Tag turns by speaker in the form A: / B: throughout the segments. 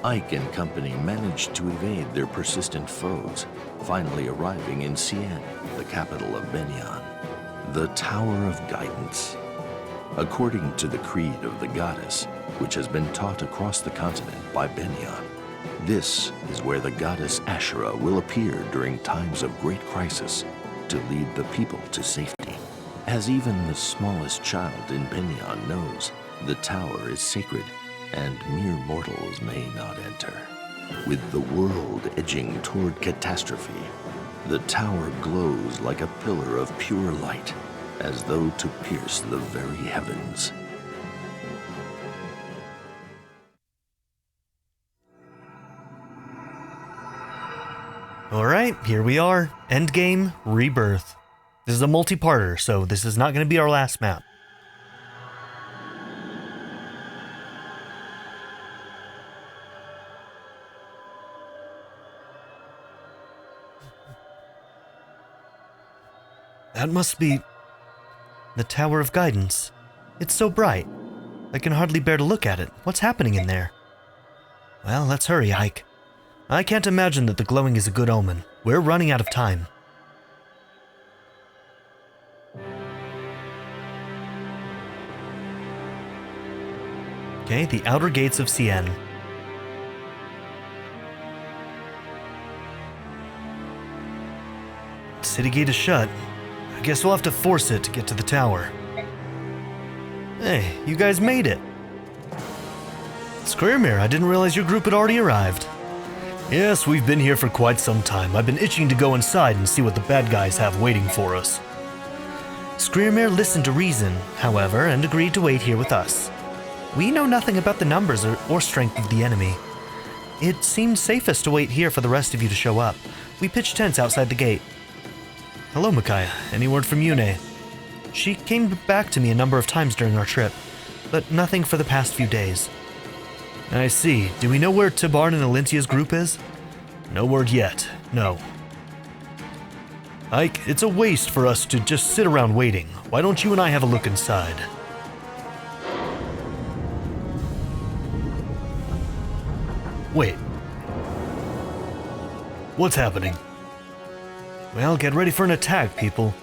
A: Ike and company managed to evade their persistent foes, finally arriving in Cien, the capital of Begnion, the Tower of Guidance. According to the creed of the goddess, which has been taught across the continent by Begnion, this is where the goddess Asherah will appear during times of great crisis to lead the people to safety. As even the smallest child in Begnion knows, the tower is sacred and mere mortals may not enter. With the world edging toward catastrophe, the tower glows like a pillar of pure light, as though to pierce the very heavens.
B: Alright, here we are. Endgame, Rebirth. This is a multi-parter, so this is not going to be our last map. That must be the Tower of Guidance. It's so bright. I can hardly bear to look at it. What's happening in there? Well, let's hurry, Ike. I can't imagine that the glowing is a good omen. We're running out of time. Okay, the outer gates of Cien. City gate is shut. I guess we'll have to force it to get to the tower. Hey, you guys made it. Skirmir, I didn't realize your group had already arrived. Yes, we've been here for quite some time. I've been itching to go inside and see what the bad guys have waiting for us. Skirmir listened to reason, however, and agreed to wait here with us. We know nothing about the numbers or strength of the enemy. It seemed safest to wait here for the rest of you to show up. We pitched tents outside the gate. Hello, Micaiah. Any word from Yune? She came back to me a number of times during our trip, but nothing for the past few days. I see. Do we know where Tibarn and Alentia's group is? No word yet. No. Ike, it's a waste for us to just sit around waiting. Why don't you and I have a look inside? Wait. What's happening? Well, get ready for an attack, people.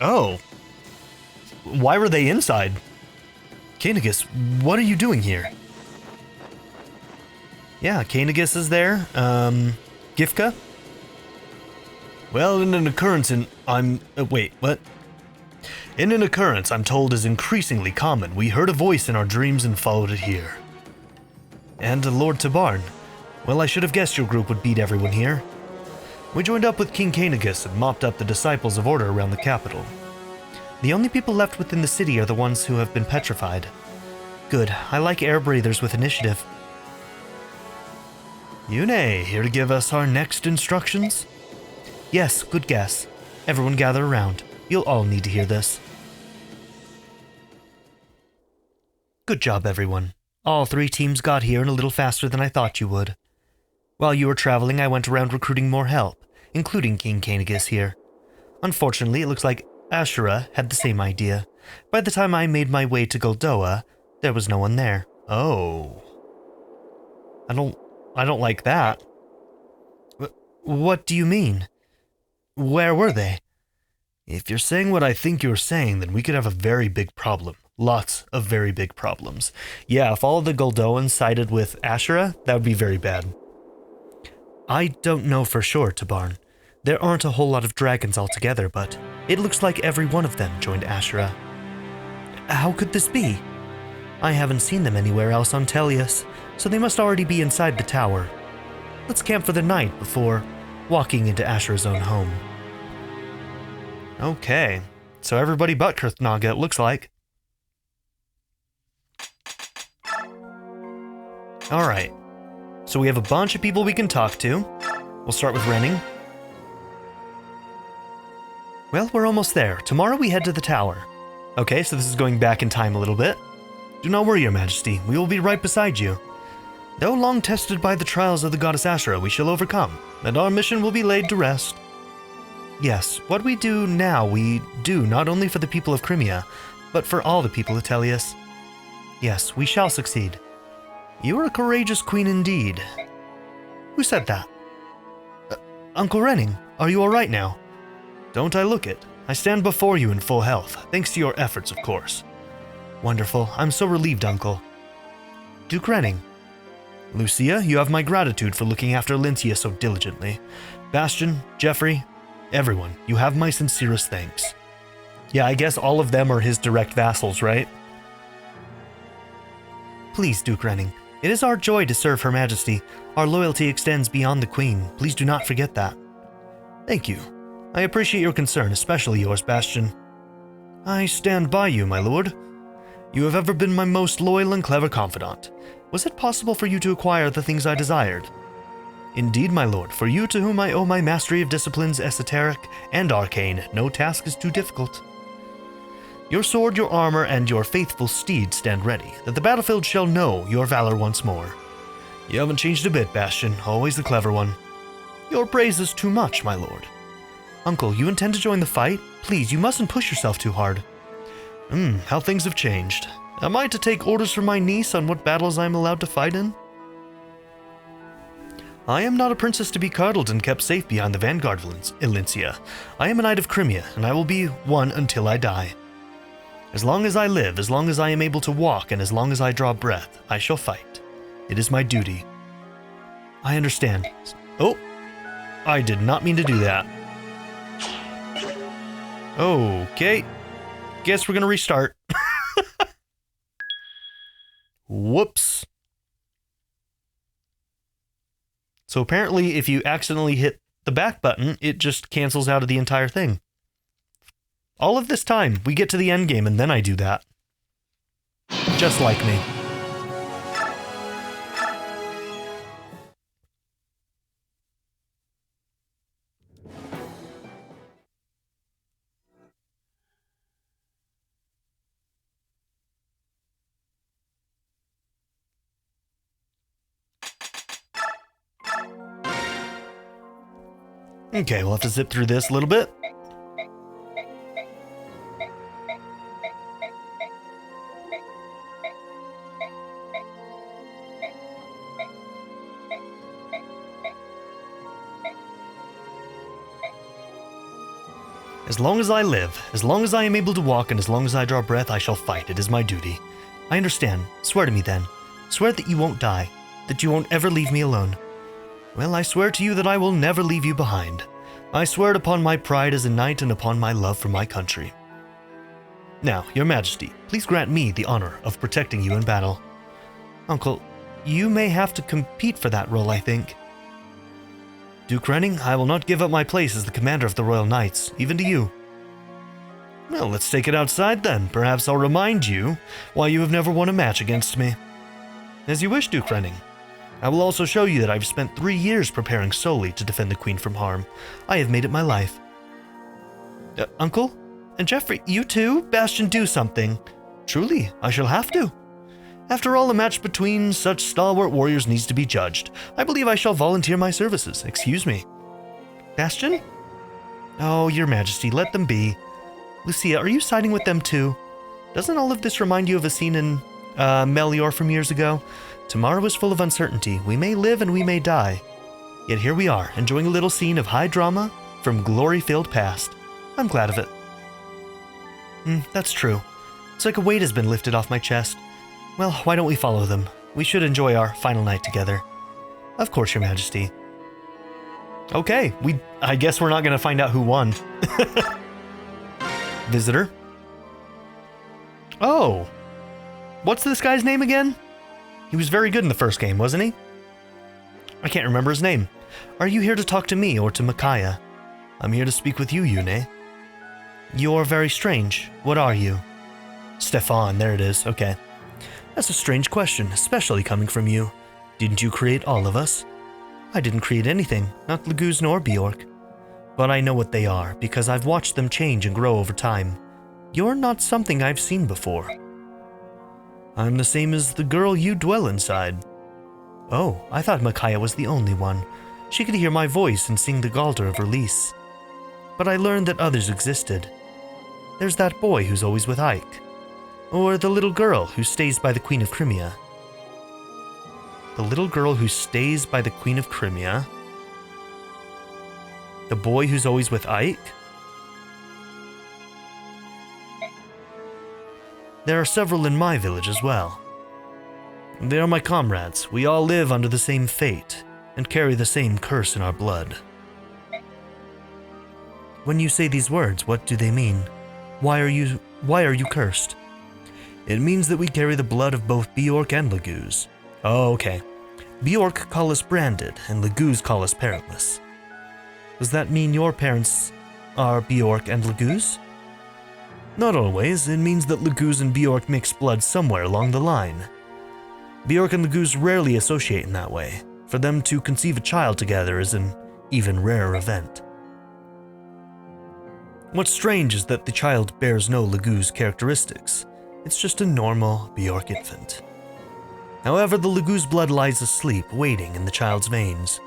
B: Oh. Why were they inside? Kainagus, what are you doing here? Yeah, Kainagus is there. Gifka? Well, in an occurrence wait, what? In an occurrence I'm told is increasingly common, we heard a voice in our dreams and followed it here. And Lord Tibarn. Well, I should have guessed your group would beat everyone here. We joined up with King Kainagus and mopped up the Disciples of Order around the capital. The only people left within the city are the ones who have been petrified. Good, I like air breathers with initiative. Yune, here to give us our next instructions? Yes, good guess. Everyone gather around. You'll all need to hear this. Good job, everyone. All 3 teams got here a little faster than I thought you would. While you were traveling, I went around recruiting more help, including King Kainagus here. Unfortunately, it looks like Asherah had the same idea. By the time I made my way to Goldoa, there was no one there. Oh. I don't like that. What do you mean? Where were they? If you're saying what I think you're saying, then we could have a very big problem. Lots of very big problems. Yeah, if all of the Goldoans sided with Asherah, that would be very bad. I don't know for sure, Tibarn. There aren't a whole lot of dragons altogether, but it looks like every one of them joined Asherah. How could this be? I haven't seen them anywhere else on Tellius, so they must already be inside the tower. Let's camp for the night before walking into Asherah's own home. Okay, so everybody but Kurthnaga, it looks like. Alright, so we have a bunch of people we can talk to. We'll start with Renning. Well, we're almost there. Tomorrow we head to the tower. Okay, so this is going back in time a little bit. Do not worry, Your Majesty. We will be right beside you. Though long tested by the trials of the goddess Asherah, we shall overcome, and our mission will be laid to rest. Yes, what we do now, we do not only for the people of Crimea, but for all the people of Tellius. Yes, we shall succeed. You are a courageous queen indeed. Who said that? Uncle Renning, are you all right now? Don't I look it? I stand before you in full health, thanks to your efforts, of course. Wonderful. I'm so relieved, Uncle. Duke Renning. Lucia, you have my gratitude for looking after Lincia so diligently. Bastion, Jeffrey, everyone, you have my sincerest thanks. Yeah, I guess all of them are his direct vassals, right? Please, Duke Renning, it is our joy to serve Her Majesty. Our loyalty extends beyond the Queen. Please do not forget that. Thank you. I appreciate your concern, especially yours, Bastion. I stand by you, my lord. You have ever been my most loyal and clever confidant. Was it possible for you to acquire the things I desired? Indeed, my lord, for you to whom I owe my mastery of disciplines esoteric and arcane, no task is too difficult. Your sword, your armor, and your faithful steed stand ready, that the battlefield shall know your valor once more. You haven't changed a bit, Bastion, always the clever one. Your praise is too much, my lord. Uncle, you intend to join the fight? Please, you mustn't push yourself too hard. How things have changed. Am I to take orders from my niece on what battles I am allowed to fight in? I am not a princess to be cuddled and kept safe behind the vanguard of Lincia. I am a knight of Crimea, and I will be one until I die. As long as I live, as long as I am able to walk, and as long as I draw breath, I shall fight. It is my duty. I understand. Oh, I did not mean to do that. Okay. Guess we're gonna restart. Whoops. So apparently if you accidentally hit the back button, it just cancels out of the entire thing. All of this time, we get to the end game and then I do that. Just like me. Okay, we'll have to zip through this a little bit. As long as I live, as long as I am able to walk, and as long as I draw breath, I shall fight. It is my duty. I understand. Swear to me then. Swear that you won't die, that you won't ever leave me alone. Well, I swear to you that I will never leave you behind. I swear it upon my pride as a knight and upon my love for my country. Now, your majesty, please grant me the honor of protecting you in battle. Uncle, you may have to compete for that role, I think. Duke Renning, I will not give up my place as the commander of the Royal Knights, even to you. Well, let's take it outside then. Perhaps I'll remind you why you have never won a match against me. As you wish, Duke Renning. I will also show you that I've spent 3 years preparing solely to defend the Queen from harm. I have made it my life. Uncle? And Jeffrey, you too? Bastion, do something. Truly, I shall have to. After all, a match between such stalwart warriors needs to be judged. I believe I shall volunteer my services. Excuse me. Bastion? Oh, your majesty, let them be. Lucia, are you siding with them too? Doesn't all of this remind you of a scene in Melior from years ago? Tomorrow is full of uncertainty. We may live and we may die. Yet here we are, enjoying a little scene of high drama from glory-filled past. I'm glad of it. That's true. It's like a weight has been lifted off my chest. Well, why don't we follow them? We should enjoy our final night together. Of course, your majesty. Okay, I guess we're not going to find out who won. Visitor. Oh. What's this guy's name again? He was very good in the first game, wasn't he? I can't remember his name. Are you here to talk to me or to Micaiah? I'm here to speak with you, Yune. You're very strange. What are you? Stefan, there it is. Okay. That's a strange question, especially coming from you. Didn't you create all of us? I didn't create anything, not Leguz nor Bjork. But I know what they are, because I've watched them change and grow over time. You're not something I've seen before. I'm the same as the girl you dwell inside. Oh, I thought Micaiah was the only one. She could hear my voice and sing the Galter of release. But I learned that others existed. There's that boy who's always with Ike. Or the little girl who stays by the Queen of Crimea? The little girl who stays by the Queen of Crimea? The boy who's always with Ike? There are several in my village as well. They are my comrades. We all live under the same fate and carry the same curse in our blood. When you say these words, what do they mean? Why are you cursed? It means that we carry the blood of both Bjork and Laguz. Oh, okay. Bjork call us branded, and Laguz call us parentless. Does that mean your parents are Bjork and Laguz? Not always. It means that Laguz and Bjork mix blood somewhere along the line. Bjork and Laguz rarely associate in that way. For them to conceive a child together is an even rarer event. What's strange is that the child bears no Laguz characteristics. It's just a normal Bjork infant. However, the Laguz blood lies asleep, waiting in the child's veins.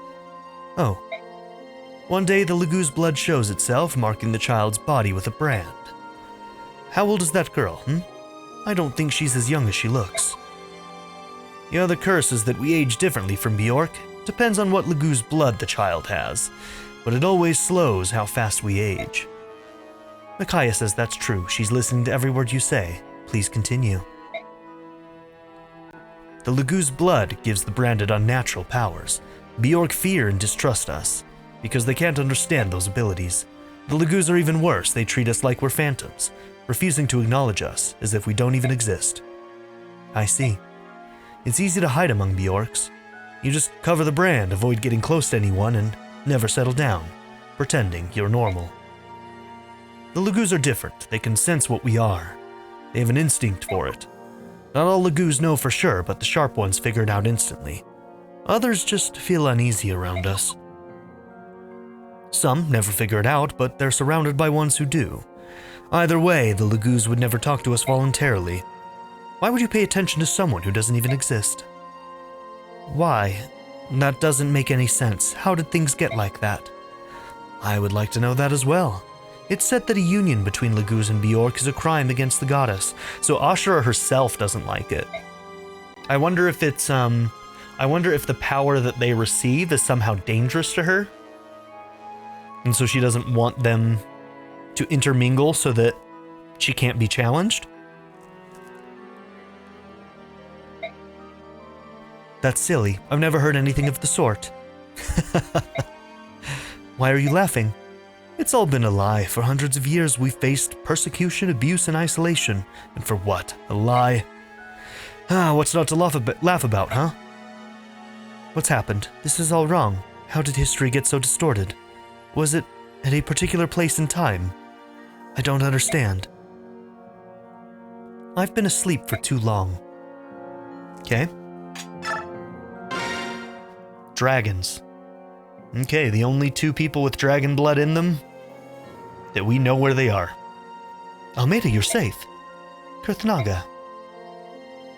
B: Oh. One day, the Laguz blood shows itself, marking the child's body with a brand. How old is that girl, I don't think she's as young as she looks. The other curse is that we age differently from Bjork. Depends on what Laguz blood the child has, but it always slows how fast we age. Micaiah says that's true. She's listening to every word you say. Please continue. The Laguz blood gives the branded unnatural powers. Bjork fear and distrust us, because they can't understand those abilities. The Laguz are even worse. They treat us like we're phantoms, refusing to acknowledge us, as if we don't even exist. I see. It's easy to hide among Bjorks. You just cover the brand, avoid getting close to anyone, and never settle down, pretending you're normal. The Laguz are different. They can sense what we are. They have an instinct for it. Not all Laguz know for sure, but the sharp ones figure it out instantly. Others just feel uneasy around us. Some never figure it out, but they're surrounded by ones who do. Either way, the Laguz would never talk to us voluntarily. Why would you pay attention to someone who doesn't even exist? Why? That doesn't make any sense. How did things get like that? I would like to know that as well. It's said that a union between Laguz and Bjork is a crime against the goddess, so Ashura herself doesn't like it. I wonder if it's, I wonder if the power that they receive is somehow dangerous to her? And so she doesn't want them to intermingle so that she can't be challenged? That's silly. I've never heard anything of the sort. Why are you laughing? It's all been a lie. For hundreds of years, we've faced persecution, abuse, and isolation. And for what? A lie? What's not to laugh about, huh? What's happened? This is all wrong. How did history get so distorted? Was it at a particular place in time? I don't understand. I've been asleep for too long. Okay. Dragons. Okay, the only two people with dragon blood in them that we know where they are. Almeida, you're safe. Kurthnaga.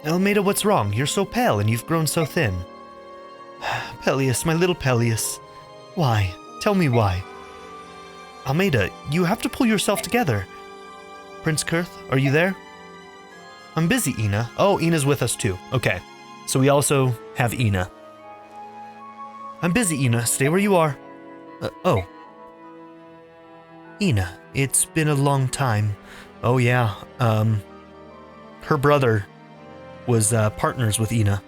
B: Almeida, what's wrong? You're so pale and you've grown so thin. Pellius, my little Pellius. Why? Tell me why. Almeida, you have to pull yourself together. Prince Kurth, are you there? I'm busy, Ina. Oh, Ina's with us too. Okay. So we also have Ina. I'm busy, Ina. Stay where you are. Oh. Ina, it's been a long time. Oh, yeah. Her brother was partners with Ina.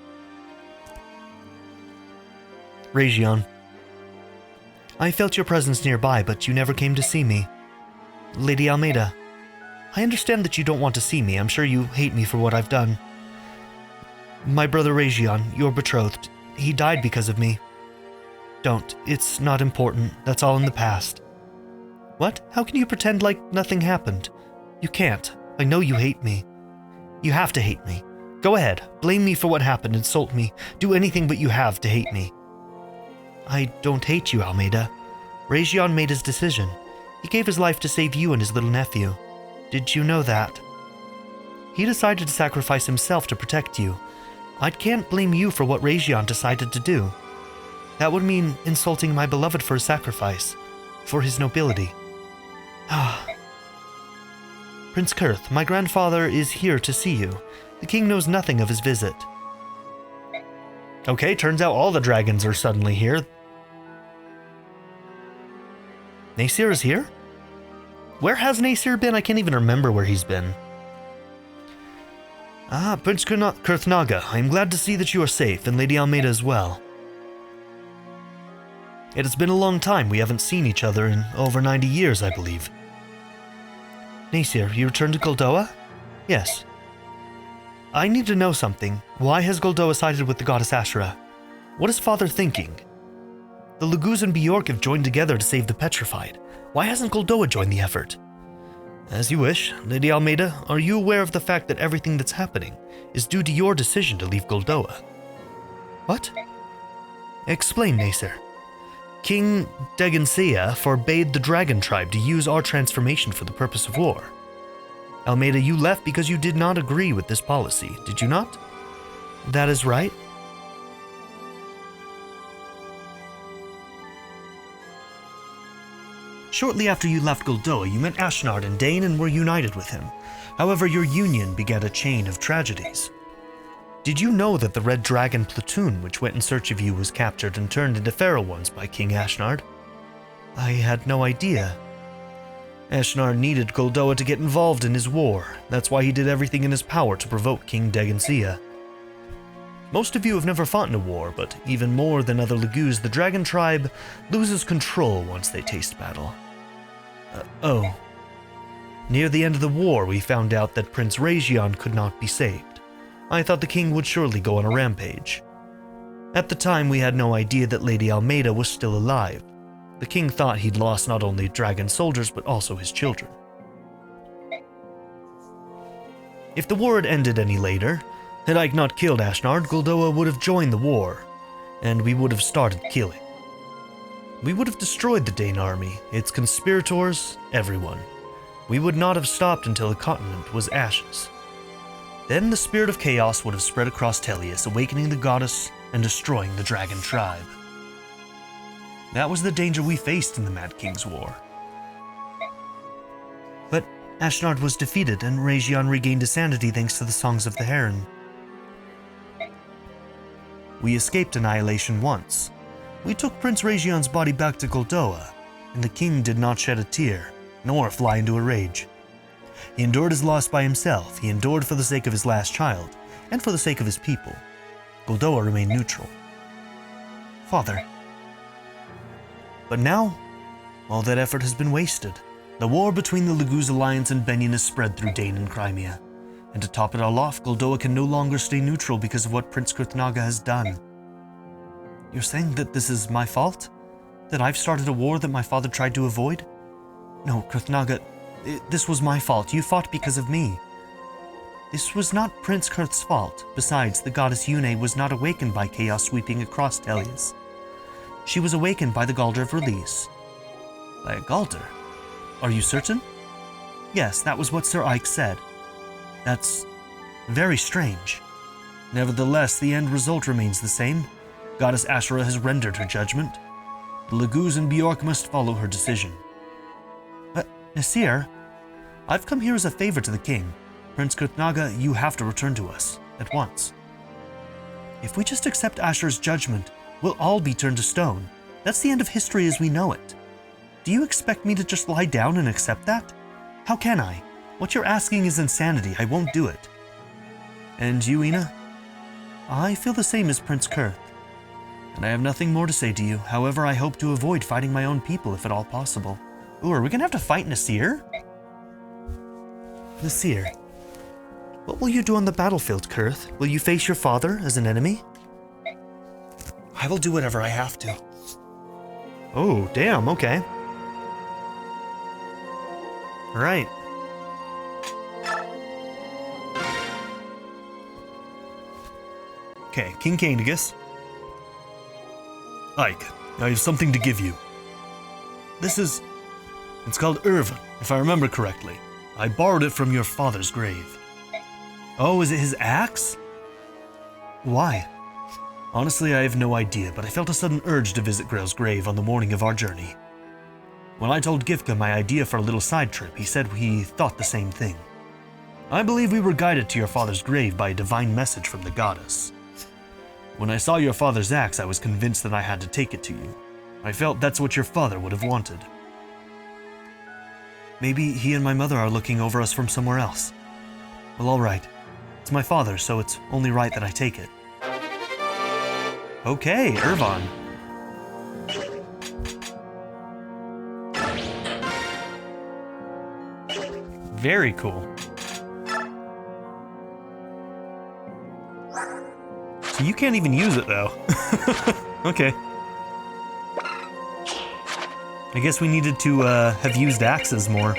B: Region. I felt your presence nearby, but you never came to see me. Lady Almeida. I understand that you don't want to see me. I'm sure you hate me for what I've done. My brother Region, your betrothed, he died because of me. Don't. It's not important. That's all in the past. What? How can you pretend like nothing happened? You can't. I know you hate me. You have to hate me. Go ahead. Blame me for what happened. Insult me. Do anything but you have to hate me. I don't hate you, Almeida. Region made his decision. He gave his life to save you and his little nephew. Did you know that? He decided to sacrifice himself to protect you. I can't blame you for what Region decided to do. That would mean insulting my beloved for his sacrifice, for his nobility. Prince Kurth, my grandfather is here to see you. The king knows nothing of his visit. Okay, turns out all the dragons are suddenly here. Nasir is here? Where has Nasir been? I can't even remember where he's been. Ah, Prince Kurthnaga, I am glad to see that you are safe, and Lady Almeida as well. It has been a long time. We haven't seen each other in over 90 years, I believe. Nasir, you returned to Goldoa? Yes. I need to know something. Why has Goldoa sided with the goddess Ashura? What is Father thinking? The Laguz and Bjork have joined together to save the Petrified. Why hasn't Goldoa joined the effort? As you wish. Lady Almeida, are you aware of the fact that everything that's happening is due to your decision to leave Goldoa? What? Explain, Nasir. King Degensea forbade the dragon tribe to use our transformation for the purpose of war. Almeida, you left because you did not agree with this policy, did you not? That is right. Shortly after you left Goldoa, you met Ashnard and Daien and were united with him. However, your union begat a chain of tragedies. Did you know that the Red Dragon platoon which went in search of you was captured and turned into feral ones by King Ashnard? I had no idea. Ashnard needed Goldoa to get involved in his war. That's why he did everything in his power to provoke King Degensea. Most of you have never fought in a war, but even more than other Laguz, the Dragon Tribe loses control once they taste battle. Near the end of the war, we found out that Prince Region could not be saved. I thought the king would surely go on a rampage. At the time, we had no idea that Lady Almeida was still alive. The king thought he'd lost not only dragon soldiers, but also his children. If the war had ended any later, had Ike not killed Ashnard, Goldoa would have joined the war, and we would have started killing. We would have destroyed the Daien army, its conspirators, everyone. We would not have stopped until the continent was ashes. Then the spirit of chaos would have spread across Tellius, awakening the goddess and destroying the dragon tribe. That was the danger we faced in the Mad King's War. But Ashnard was defeated, and Region regained his sanity thanks to the Songs of the Heron. We escaped annihilation once. We took Prince Region's body back to Goldoa, and the king did not shed a tear, nor fly into a rage. He endured his loss by himself. He endured for the sake of his last child, and for the sake of his people. Goldoa remained neutral. Father. But now, all that effort has been wasted. The war between the Laguz Alliance and Begnion has spread through Daien and Crimea. And to top it all off, Goldoa can no longer stay neutral because of what Prince Kurthnaga has done. You're saying that this is my fault? That I've started a war that my father tried to avoid? No, Kurthnaga, this was my fault. You fought because of me. This was not Prince Kurth's fault. Besides, the goddess Yune was not awakened by chaos sweeping across Tellius. She was awakened by the Galder of Release. By a Galder? Are you certain? Yes, that was what Sir Ike said. That's very strange. Nevertheless, the end result remains the same. Goddess Ashura has rendered her judgment. The Laguz and Bjork must follow her decision. Nasir, I've come here as a favor to the king. Prince Kurthnaga, you have to return to us, at once. If we just accept Ashura's judgment, we'll all be turned to stone. That's the end of history as we know it. Do you expect me to just lie down and accept that? How can I? What you're asking is insanity. I won't do it. And you, Ina? I feel the same as Prince Kurth. And I have nothing more to say to you. However, I hope to avoid fighting my own people if at all possible. Ooh, are we gonna have to fight Nasir? Nasir, what will you do on the battlefield, Kurth? Will you face your father as an enemy? I will do whatever I have to. Oh, damn, okay. Alright. Okay, King Cainigus. Ike, I have something to give you. It's called Irvin, if I remember correctly. I borrowed it from your father's grave. Oh, is it his axe? Why? Honestly, I have no idea, but I felt a sudden urge to visit Grail's grave on the morning of our journey. When I told Gifka my idea for a little side trip, he said he thought the same thing. I believe we were guided to your father's grave by a divine message from the goddess. When I saw your father's axe, I was convinced that I had to take it to you. I felt that's what your father would have wanted. Maybe he and my mother are looking over us from somewhere else. Well, all right. It's my father, so it's only right that I take it. Okay, Irvine. Very cool. So you can't even use it, though. Okay. I guess we needed to have used axes more.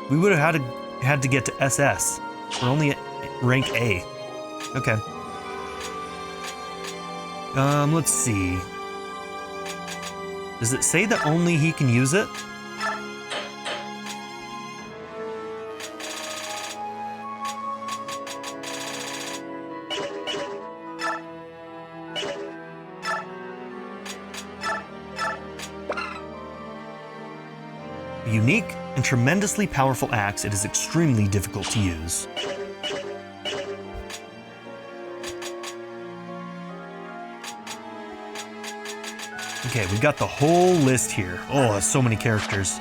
B: We would have had to get to SS. We're only at rank A. Okay. Let's see. Does it say that only he can use it? Unique and tremendously powerful axe, it is extremely difficult to use. Okay, we got the whole list here. Oh, so many characters.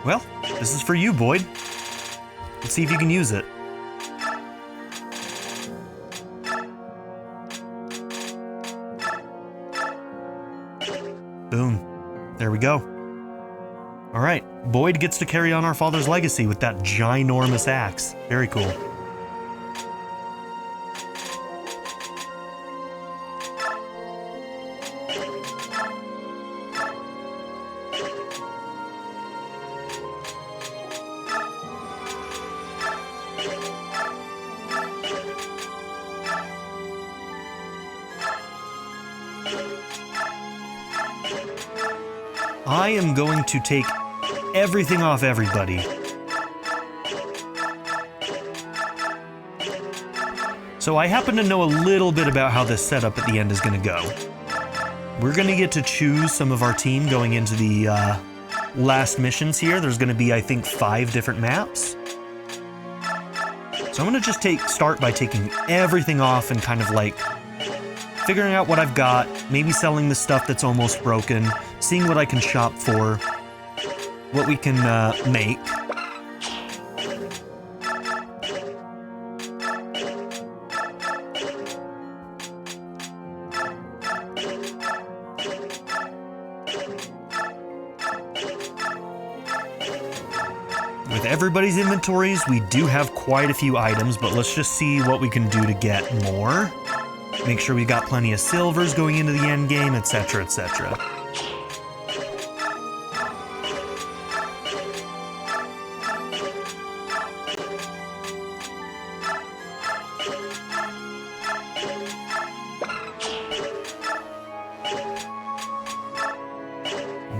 B: Well, this is for you, Boyd. Let's see if you can use it. Boom. There we go. Alright, Boyd gets to carry on our father's legacy with that ginormous axe. Very cool. I am going to take everything off everybody. So I happen to know a little bit about how this setup at the end is going to go. We're going to get to choose some of our team going into the last missions here. There's going to be, I think, 5 different maps. So I'm going to just start by taking everything off and kind of like figuring out what I've got, maybe selling the stuff that's almost broken, seeing what I can shop for, what we can make. With everybody's inventories, we do have quite a few items, but let's just see what we can do to get more. Make sure we got plenty of silvers going into the end game, etc., etc.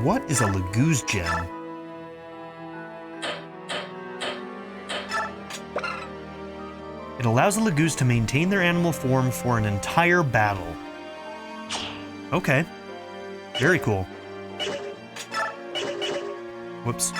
B: What is a Laguz gem? It allows the Laguz to maintain their animal form for an entire battle. Okay. Very cool. Whoops.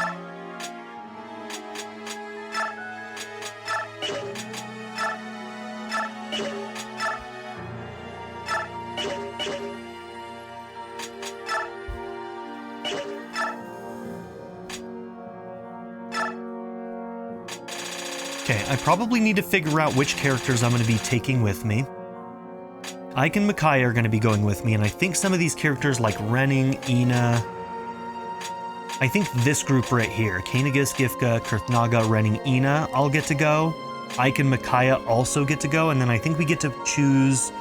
B: Okay, I probably need to figure out which characters I'm going to be taking with me. Ike and Micaiah are going to be going with me, and I think some of these characters like Renning, Ina... I think this group right here, Kainagus, Gifka, Kurthnaga, Renning, Ina, all get to go. Ike and Micaiah also get to go, and then I think we get to choose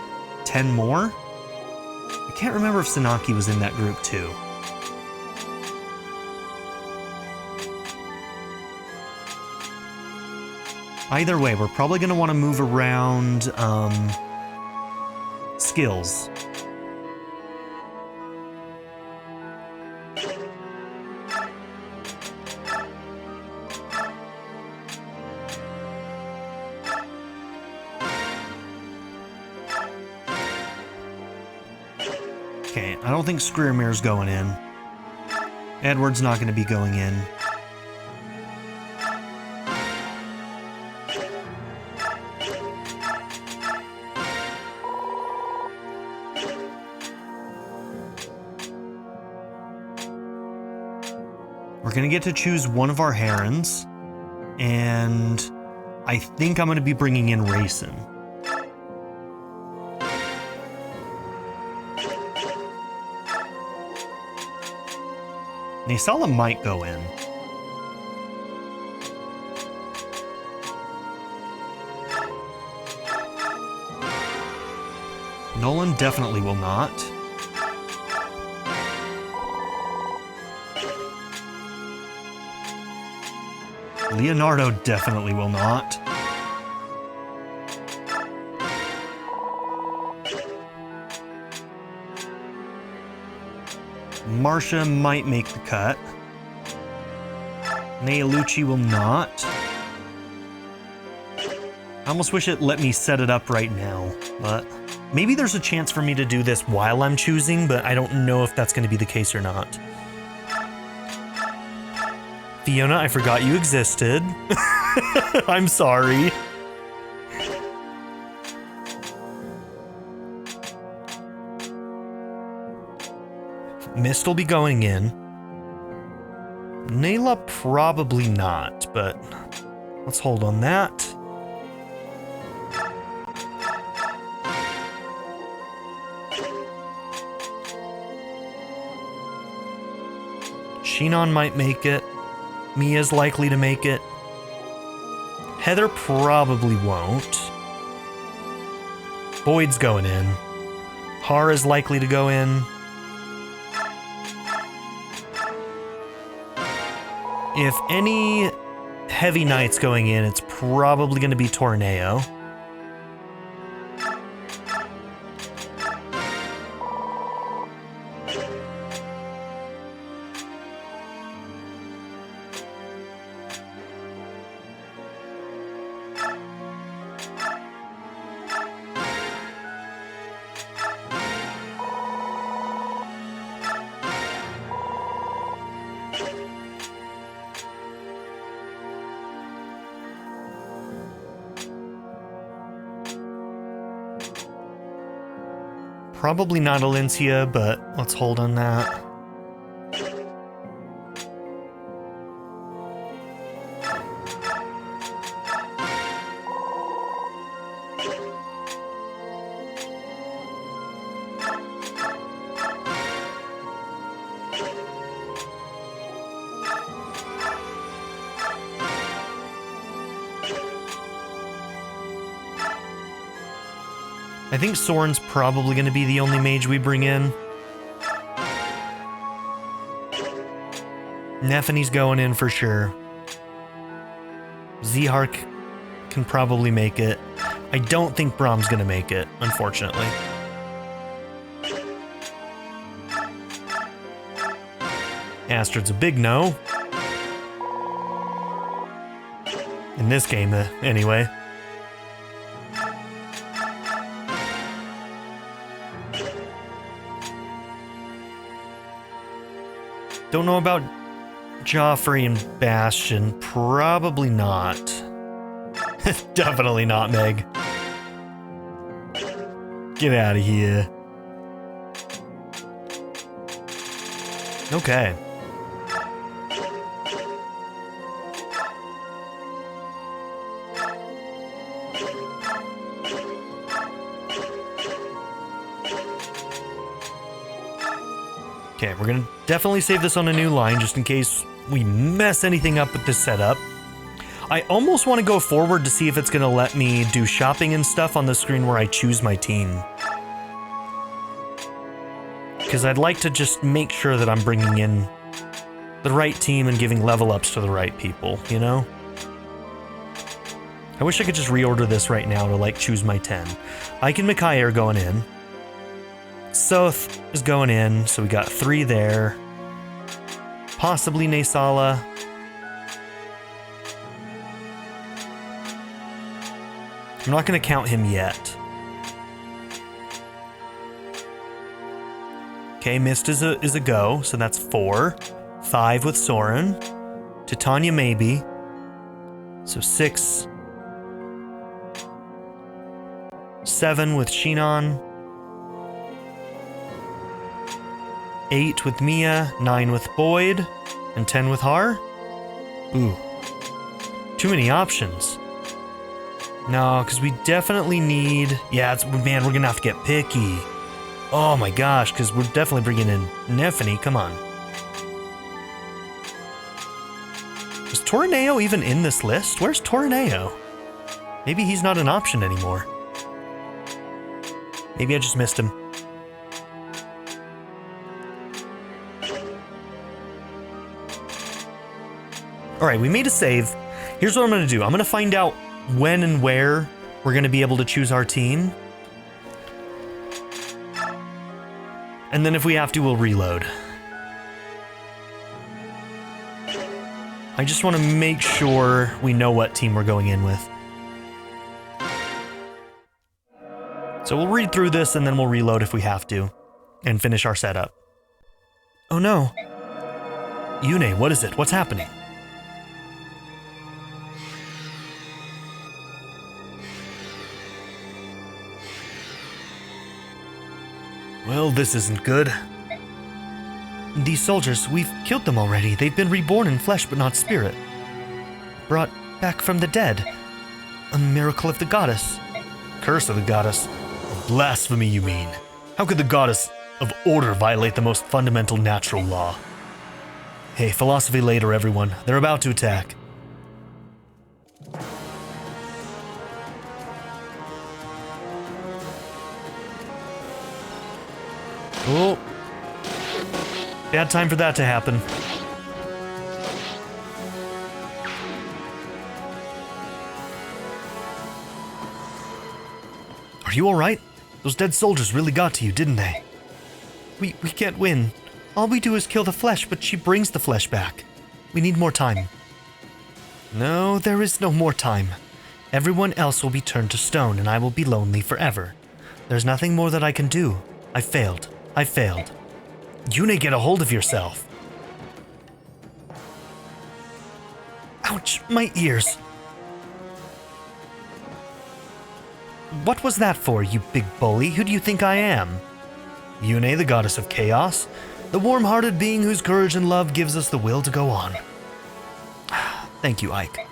B: 10 more? I can't remember if Sanaki was in that group too. Either way, we're probably going to want to move around skills. Okay, I don't think Skrirmir's going in. Edward's not going to be going in. We're going to get to choose one of our herons. And I think I'm going to be bringing in Raisin. Naysala might go in. Nolan definitely will not. Leonardo definitely will not. Marcia might make the cut. Neolucci will not. I almost wish it let me set it up right now, but maybe there's a chance for me to do this while I'm choosing, but I don't know if that's going to be the case or not. Fiona, I forgot you existed. I'm sorry. Mist will be going in. Nayla probably not, but let's hold on that. Shinon might make it. Mia's likely to make it. Heather probably won't. Boyd's going in. Hara's likely to go in. If any heavy knight's going in, it's probably going to be Torneo. Probably not Alencia, but let's hold on that. I think Soren's probably going to be the only mage we bring in. Nephene's going in for sure. Zihar can probably make it. I don't think Brahm's going to make it, unfortunately. Astrid's a big no. In this game, anyway. Don't know about Joffrey and Bastion. Probably not. Definitely not, Meg. Get out of here. Okay. Okay, we're gonna definitely save this on a new line just in case we mess anything up with this setup. I almost want to go forward to see if it's gonna let me do shopping and stuff on the screen where I choose my team. Because I'd like to just make sure that I'm bringing in the right team and giving level ups to the right people, you know? I wish I could just reorder this right now to like choose my 10. Ike and Micaiah are going in. Sothe is going in, so we got 3 there. Possibly Naysala. I'm not going to count him yet. Okay, Mist is a go, so that's 4. 5 with Soren. Titania maybe. So 6. 7 with Shinon. 8 with Mia, 9 with Boyd. And 10 with Har? Ooh. Too many options. No, because we definitely need... Yeah, man, we're gonna have to get picky. Oh my gosh, because we're definitely bringing in Nephany. Come on. Is Torneo even in this list? Where's Torneo? Maybe he's not an option anymore. Maybe I just missed him. Alright, we made a save. Here's what I'm going to do. I'm going to find out when and where we're going to be able to choose our team. And then if we have to, we'll reload. I just want to make sure we know what team we're going in with. So we'll read through this and then we'll reload if we have to. And finish our setup. Oh no. Yune, what is it? What's happening? Well, this isn't good. These soldiers, we've killed them already. They've been reborn in flesh but not spirit. Brought back from the dead. A miracle of the goddess. Curse of the goddess. Blasphemy, you mean? How could the goddess of order violate the most fundamental natural law? Hey, philosophy later, everyone. They're about to attack. Oh. Bad time for that to happen. Are you alright? Those dead soldiers really got to you, didn't they? We can't win. All we do is kill the flesh, but she brings the flesh back. We need more time. No, there is no more time. Everyone else will be turned to stone, and I will be lonely forever. There's nothing more that I can do. I failed. I failed. Yune, get a hold of yourself. Ouch, my ears. What was that for, you big bully? Who do you think I am? Yune, the goddess of chaos, the warm-hearted being whose courage and love gives us the will to go on. Thank you, Ike.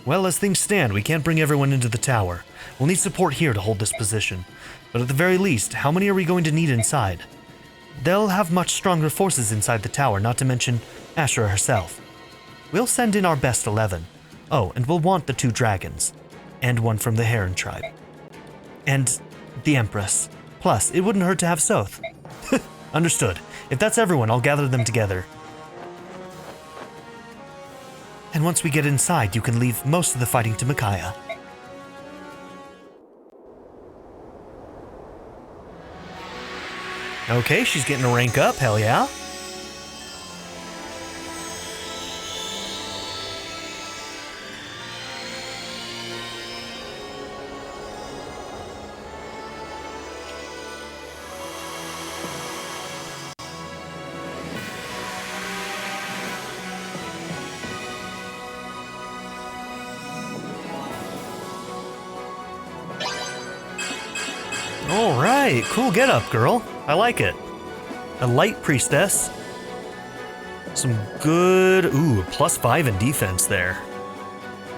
B: Well, as things stand, we can't bring everyone into the tower. We'll need support here to hold this position. But at the very least, how many are we going to need inside? They'll have much stronger forces inside the tower, not to mention Ashura herself. We'll send in our best 11. Oh, and we'll want the 2 dragons. And one from the Heron tribe. And the Empress. Plus, it wouldn't hurt to have Sothe. Understood. If that's everyone, I'll gather them together. And once we get inside, you can leave most of the fighting to Micaiah. Okay, she's getting a rank up, hell yeah. Alright, cool get up, girl. I like it. A light priestess. Some good... Ooh, +5 in defense there.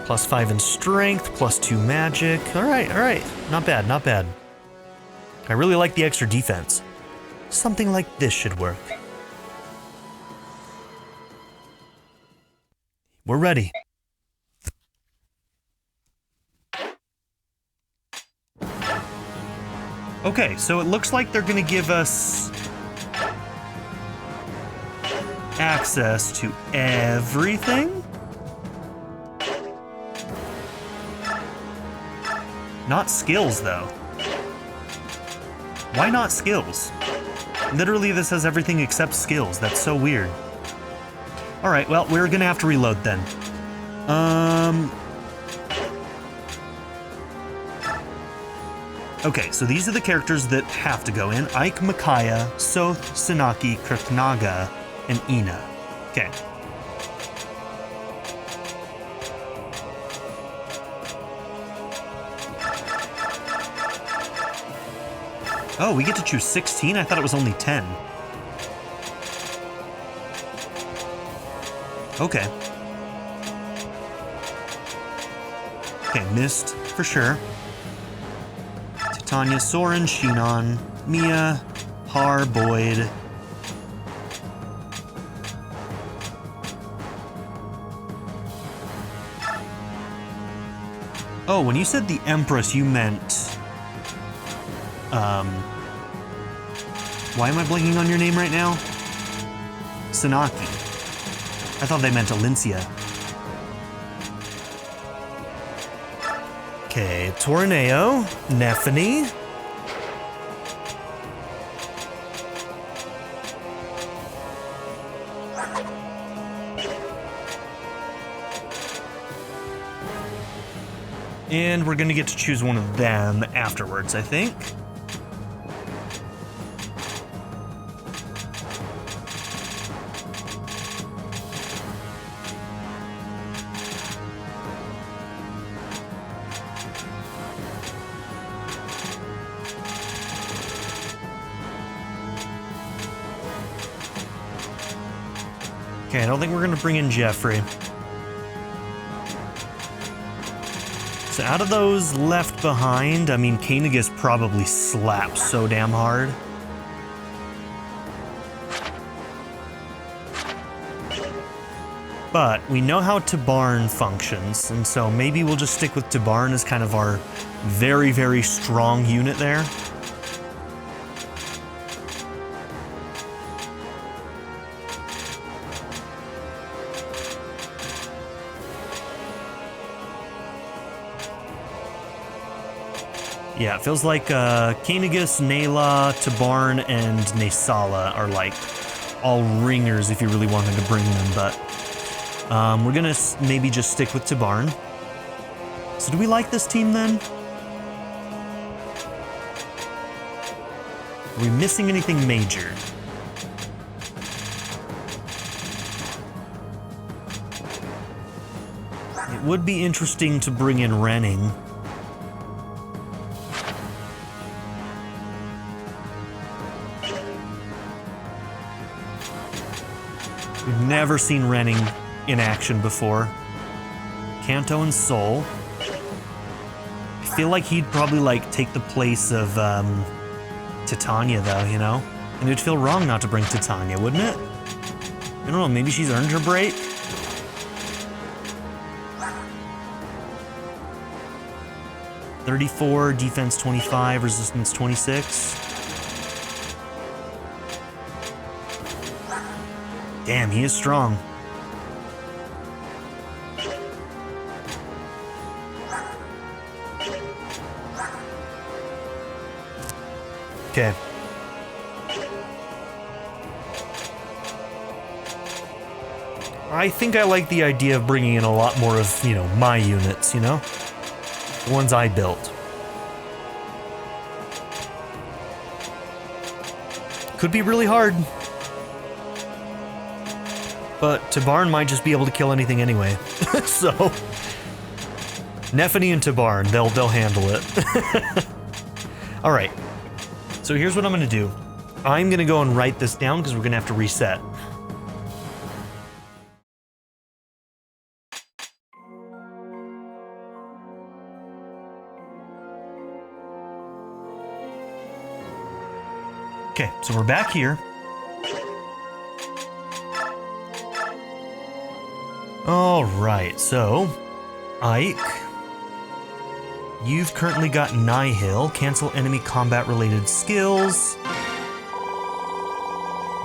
B: +5 in strength, +2 magic. Alright, alright. Not bad, not bad. I really like the extra defense. Something like this should work. We're ready. Okay, so it looks like they're gonna give us access to everything? Not skills, though. Why not skills? Literally, this has everything except skills. That's so weird. Alright, well, we're gonna have to reload then. Okay, so these are the characters that have to go in. Ike, Micaiah, Sothe, Sanaki, Kirknaga, and Ina. Okay. Oh, we get to choose 16? I thought it was only 10. Okay. Okay, Mist, for sure. Titania, Soren, Shinon, Mia, Har, Boyd. Oh, when you said the Empress, you meant... Why am I blanking on your name right now? Sanaki. I thought they meant Alincia. Okay, Torneo, Nephany. And we're gonna get to choose one of them afterwards, I think. Okay, I don't think we're gonna bring in Jeffrey. So out of those left behind, I mean, Kainigus probably slaps so damn hard. But we know how Tabarn functions, and so maybe we'll just stick with Tabarn as kind of our very, very strong unit there. Yeah, it feels like Kainigus, Nayla, Tabarn, and Naysala are like all ringers if you really wanted to bring them, but we're gonna maybe just stick with Tabarn. So do we like this team then? Are we missing anything major? It would be interesting to bring in Renning. We've never seen Renning in action before. Kanto and Sol. I feel like he'd probably like take the place of Titania though, you know? And it'd feel wrong not to bring Titania, wouldn't it? I don't know, maybe she's earned her break? (34), defense 25, resistance 26. Damn, he is strong. Okay. I think I like the idea of bringing in a lot more of, you know, my units, you know? The ones I built. Could be really hard. But Tabarn might just be able to kill anything anyway. So Nephany and Tabarn, they'll handle it. Alright. So here's what I'm gonna do. I'm gonna go and write this down because we're gonna have to reset. Okay, so we're back here. Alright, so Ike, you've currently got Nihil, cancel enemy combat related skills.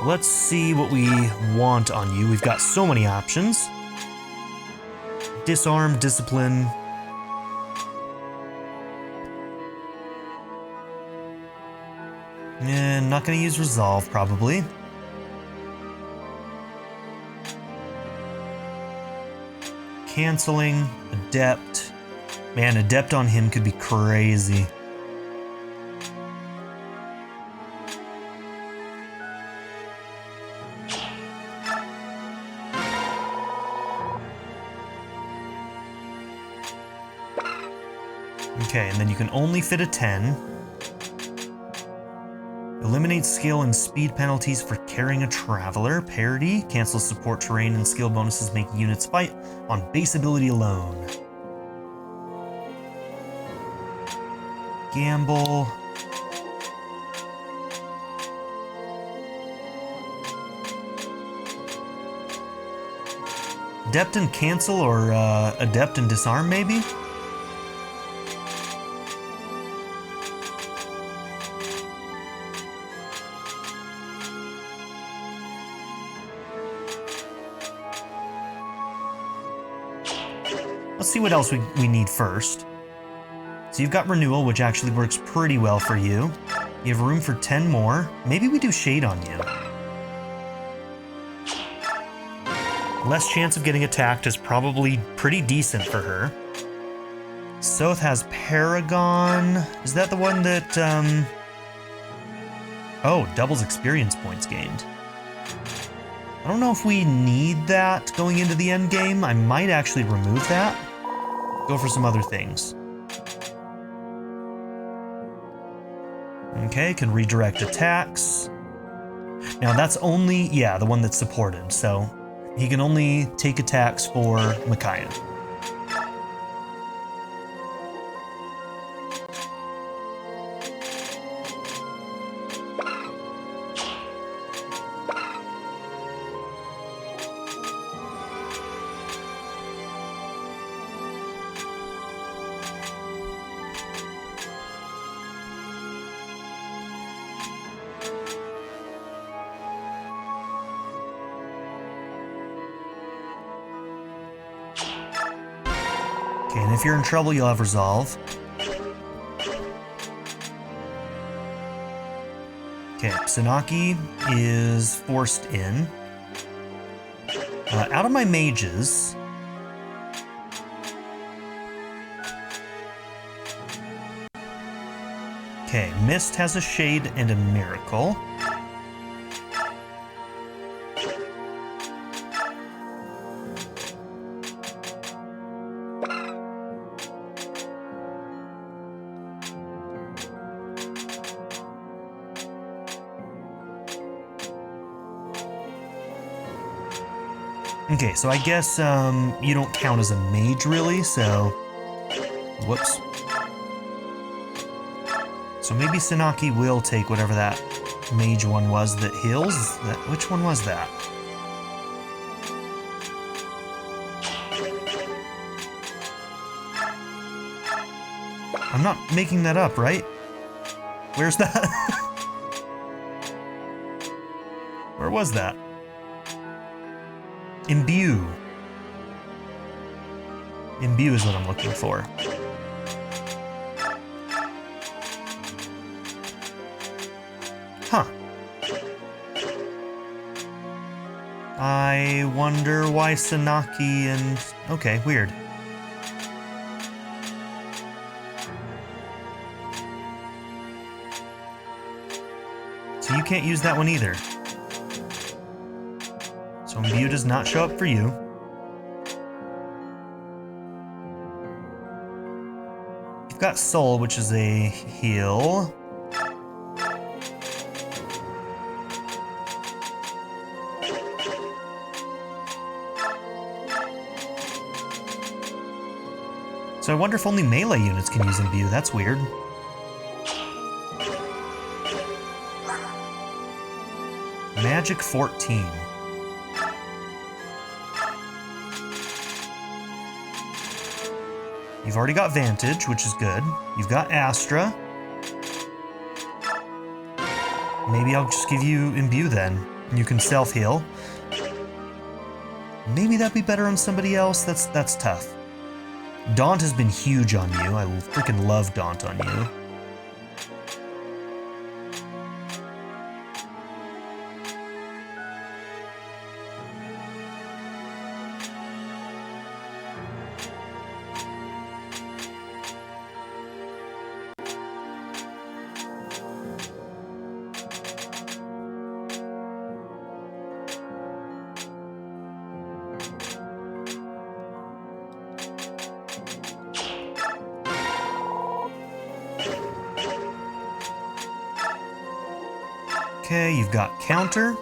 B: Let's see what we want on you. We've got so many options. Disarm, discipline. And not gonna use resolve probably. Canceling, adept. Man, adept on him could be crazy. Okay, and then you can only fit a 10. Eliminate skill and speed penalties for carrying a traveler. Parity. Cancels support terrain and skill bonuses, make units fight on base ability alone. Gamble. Adept and cancel, or adept and disarm, maybe? Let's see what else we need first. So you've got renewal, which actually works pretty well for you. You have room for 10 more. Maybe we do shade on you. Less chance of getting attacked is probably pretty decent for her. Sothe has Paragon. Is that the one that, oh, doubles experience points gained. I don't know if we need that going into the end game. I might actually remove that. Go for some other things. Okay, can redirect attacks. Now that's only, yeah, the one that's supported, so he can only take attacks for Micaiah. Okay, and if you're in trouble, you'll have resolve. Okay, Sanaki is forced in. Out of my mages. Okay, Mist has a shade and a miracle. Okay, so I guess you don't count as a mage really, so whoops. So maybe Sanaki will take whatever that mage one was that heals. Which one was that? I'm not making that up, right? Where's that? Where was that? Imbue. Imbue is what I'm looking for. Huh. I wonder why Sanaki and... Okay, weird. So you can't use that one either. So Imbue does not show up for you. You've got Soul, which is a heal. So I wonder if only melee units can use Imbue. That's weird. Magic 14. You've already got Vantage, which is good. You've got Astra. Maybe I'll just give you Imbue then. You can self-heal. Maybe that'd be better on somebody else. That's tough. Daunt has been huge on you. I freaking love Daunt on you. Okay, you've got counter.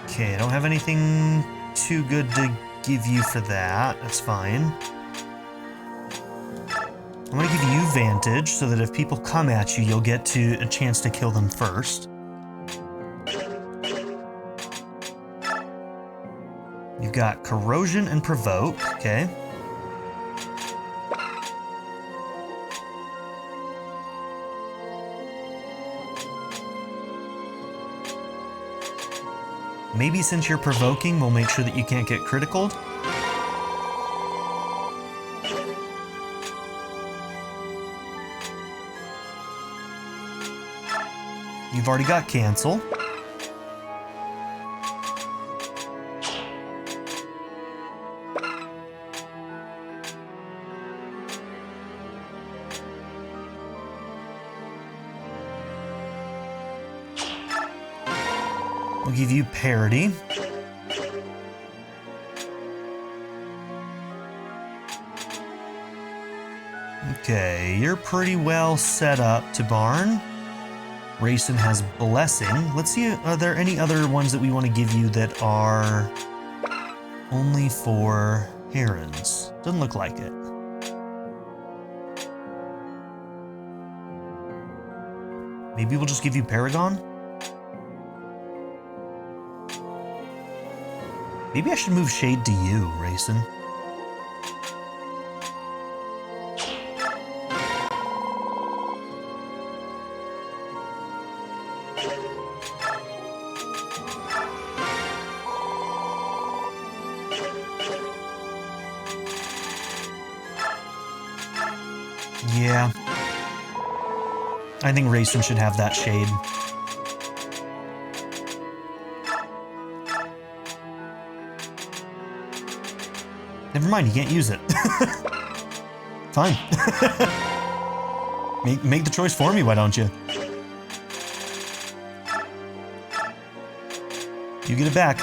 B: Okay, I don't have anything too good to give you for that. That's fine. I'm going to give you Vantage so that if people come at you, you'll get a chance to kill them first. You've got Corrosion and Provoke, okay. Maybe since you're provoking, we'll make sure that you can't get criticaled. You've already got cancel. We'll give you parity. Okay, you're pretty well set up to Barn. Rayson has Blessing. Let's see, are there any other ones that we want to give you that are only for Herons? Doesn't look like it. Maybe we'll just give you Paragon? Maybe I should move Shade to you, Rayson. Yeah. I think Rayson should have that Shade. Never mind, you can't use it. Fine. Make the choice for me, why don't you? You get it back.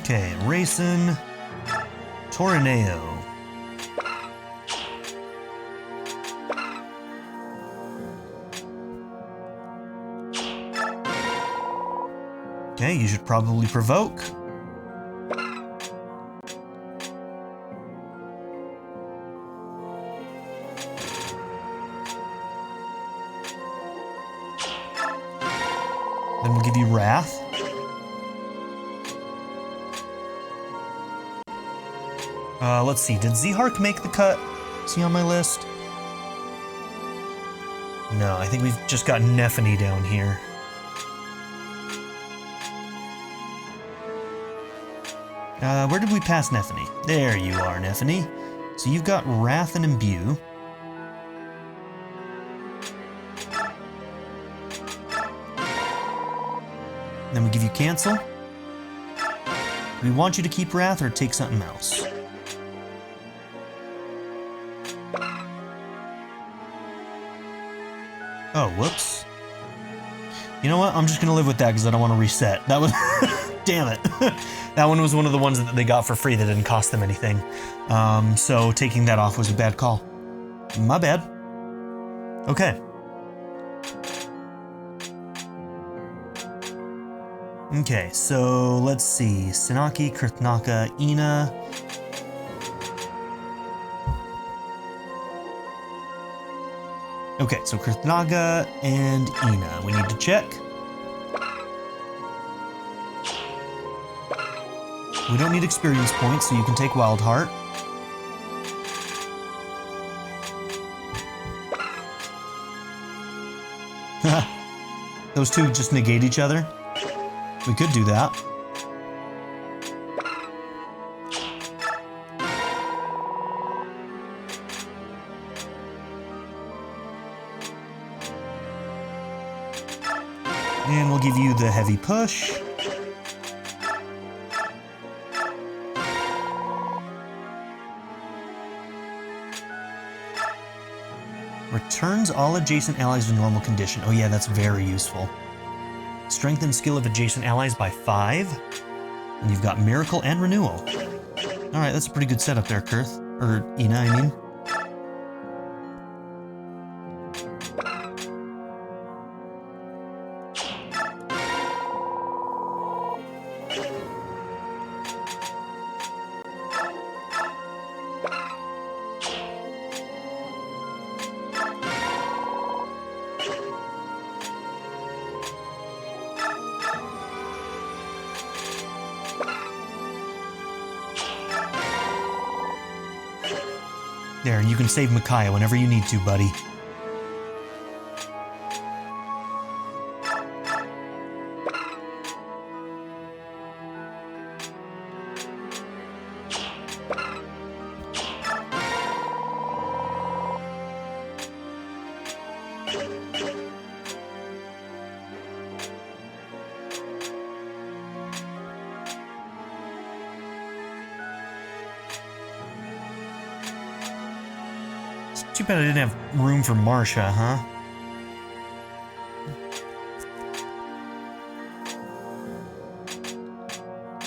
B: Okay, Rayson, Torneo. Okay, you should probably provoke. Then we'll give you Wrath. Let's see, did Zehark make the cut? Is he on my list? No, I think we've just got Nephany down here. Where did we pass Nephany? There you are, Nephany. So you've got Wrath and Imbue. Then we give you Cancel. We want you to keep Wrath or take something else. Oh, whoops. You know what? I'm just gonna live with that because I don't want to reset. That was... Damn it. That one was one of the ones that they got for free that didn't cost them anything. So taking that off was a bad call. My bad. Okay. Okay, so let's see. Sinaki, Krthnaka, Ina. Okay, so Krtnaga and Ina. We need to check. We don't need experience points, so you can take Wild Heart. Those two just negate each other? We could do that. And we'll give you the heavy push. Returns all adjacent allies to normal condition. Oh yeah, that's very useful. Strengthen skill of adjacent allies by 5. And you've got Miracle and Renewal. Alright, that's a pretty good setup there, Kurth. Or Ina, I mean. There, and you can save Micaiah whenever you need to, buddy. Too bad I didn't have room for Marsha, huh?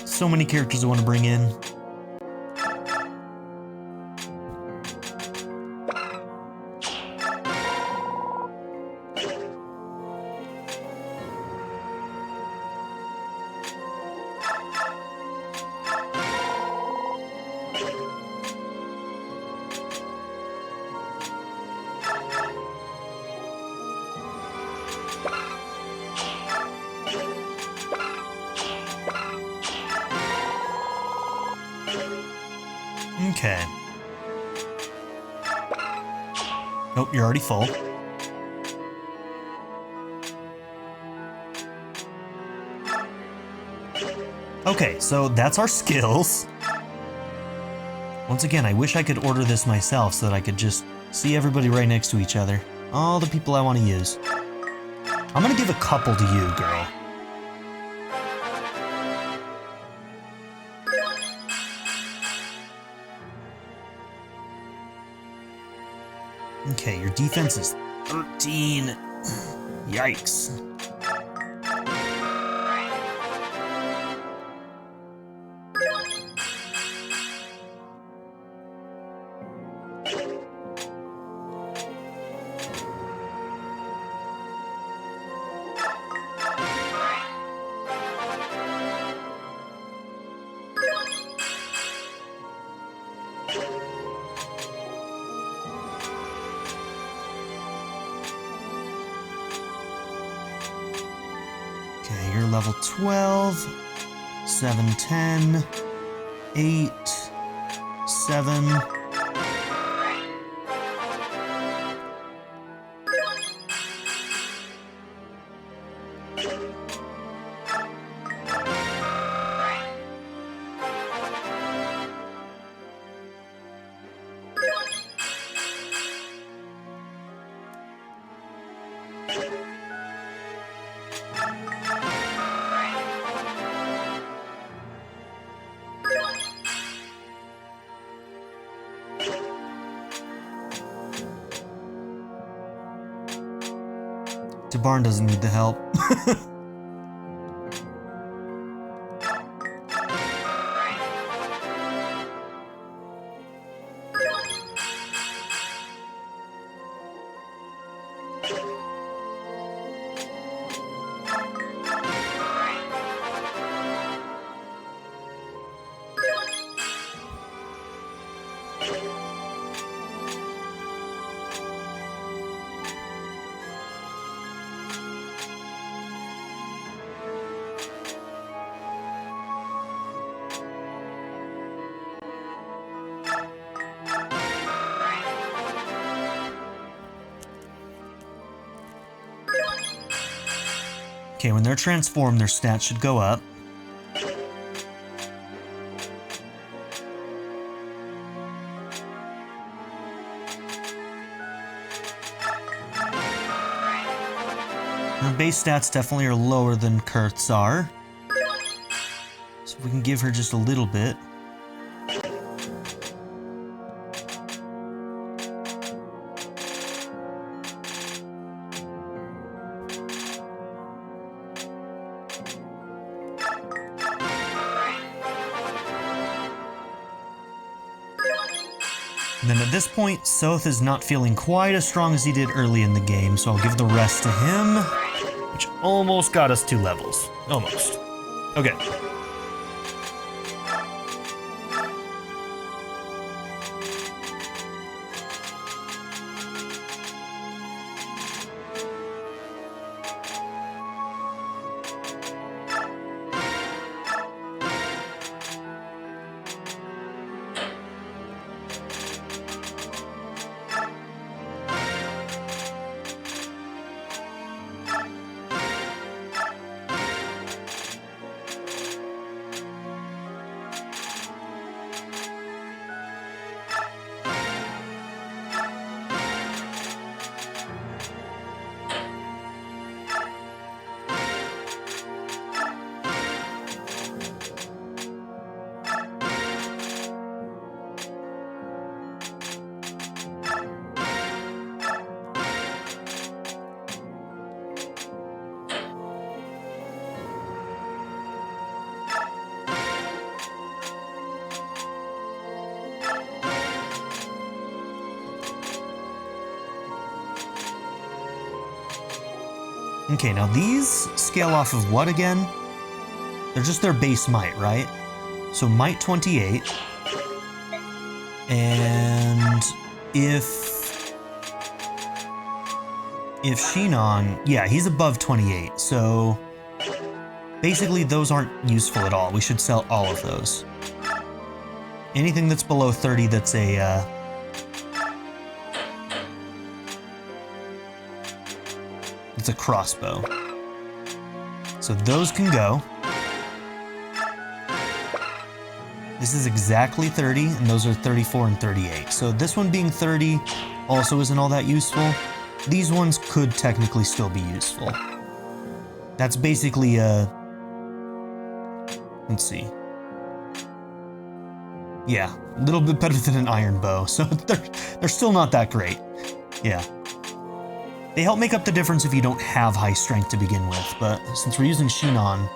B: So many characters I want to bring in. Okay. Nope, you're already full. Okay, so that's our skills. Once again, I wish I could order this myself so that I could just see everybody right next to each other. All the people I want to use. I'm gonna give a couple to you, girl. Okay, your defense is 13. Yikes. Okay, you're level 12, 7, 10, 8, 7. Barn doesn't need the help. Okay, when they're transformed, their stats should go up. Her base stats definitely are lower than Kurth's are. So if we can give her just a little bit. And then at this point, Sothe is not feeling quite as strong as he did early in the game, so I'll give the rest to him, which almost got us 2 levels. Almost. Okay. Okay, now these scale off of what again? They're just their base might, right? So might 28. And if Shinon, yeah, he's above 28. So basically those aren't useful at all. We should sell all of those. Anything that's below 30 that's a it's a crossbow. So those can go. This is exactly 30, and those are 34 and 38. So this one being 30 also isn't all that useful. These ones could technically still be useful. That's basically a... Let's see. Yeah, a little bit better than an iron bow. So they're still not that great. Yeah. They help make up the difference if you don't have high strength to begin with, but since we're using Shinon,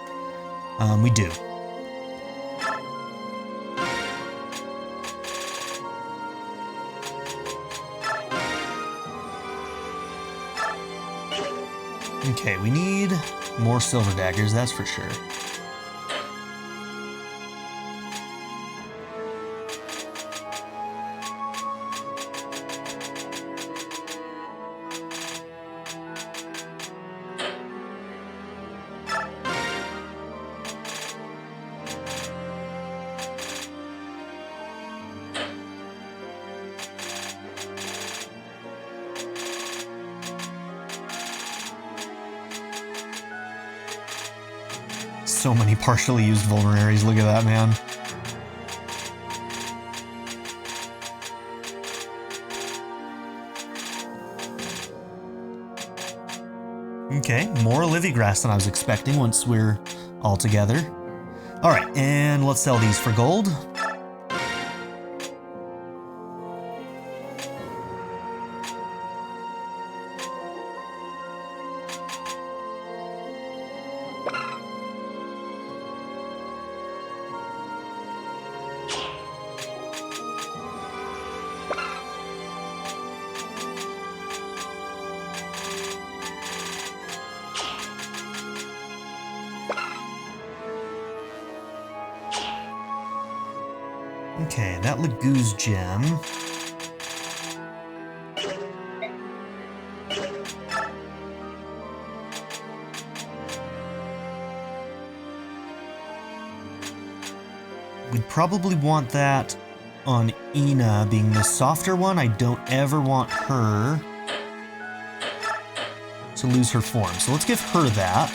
B: we do. Okay, we need more silver daggers, that's for sure. So many partially used vulneraries, look at that, man. Okay, more Olivigrass than I was expecting once we're all together. Alright, and let's sell these for gold. Okay, that Lagoo's gem. We'd probably want that on Ina being the softer one. I don't ever want her to lose her form. So let's give her that.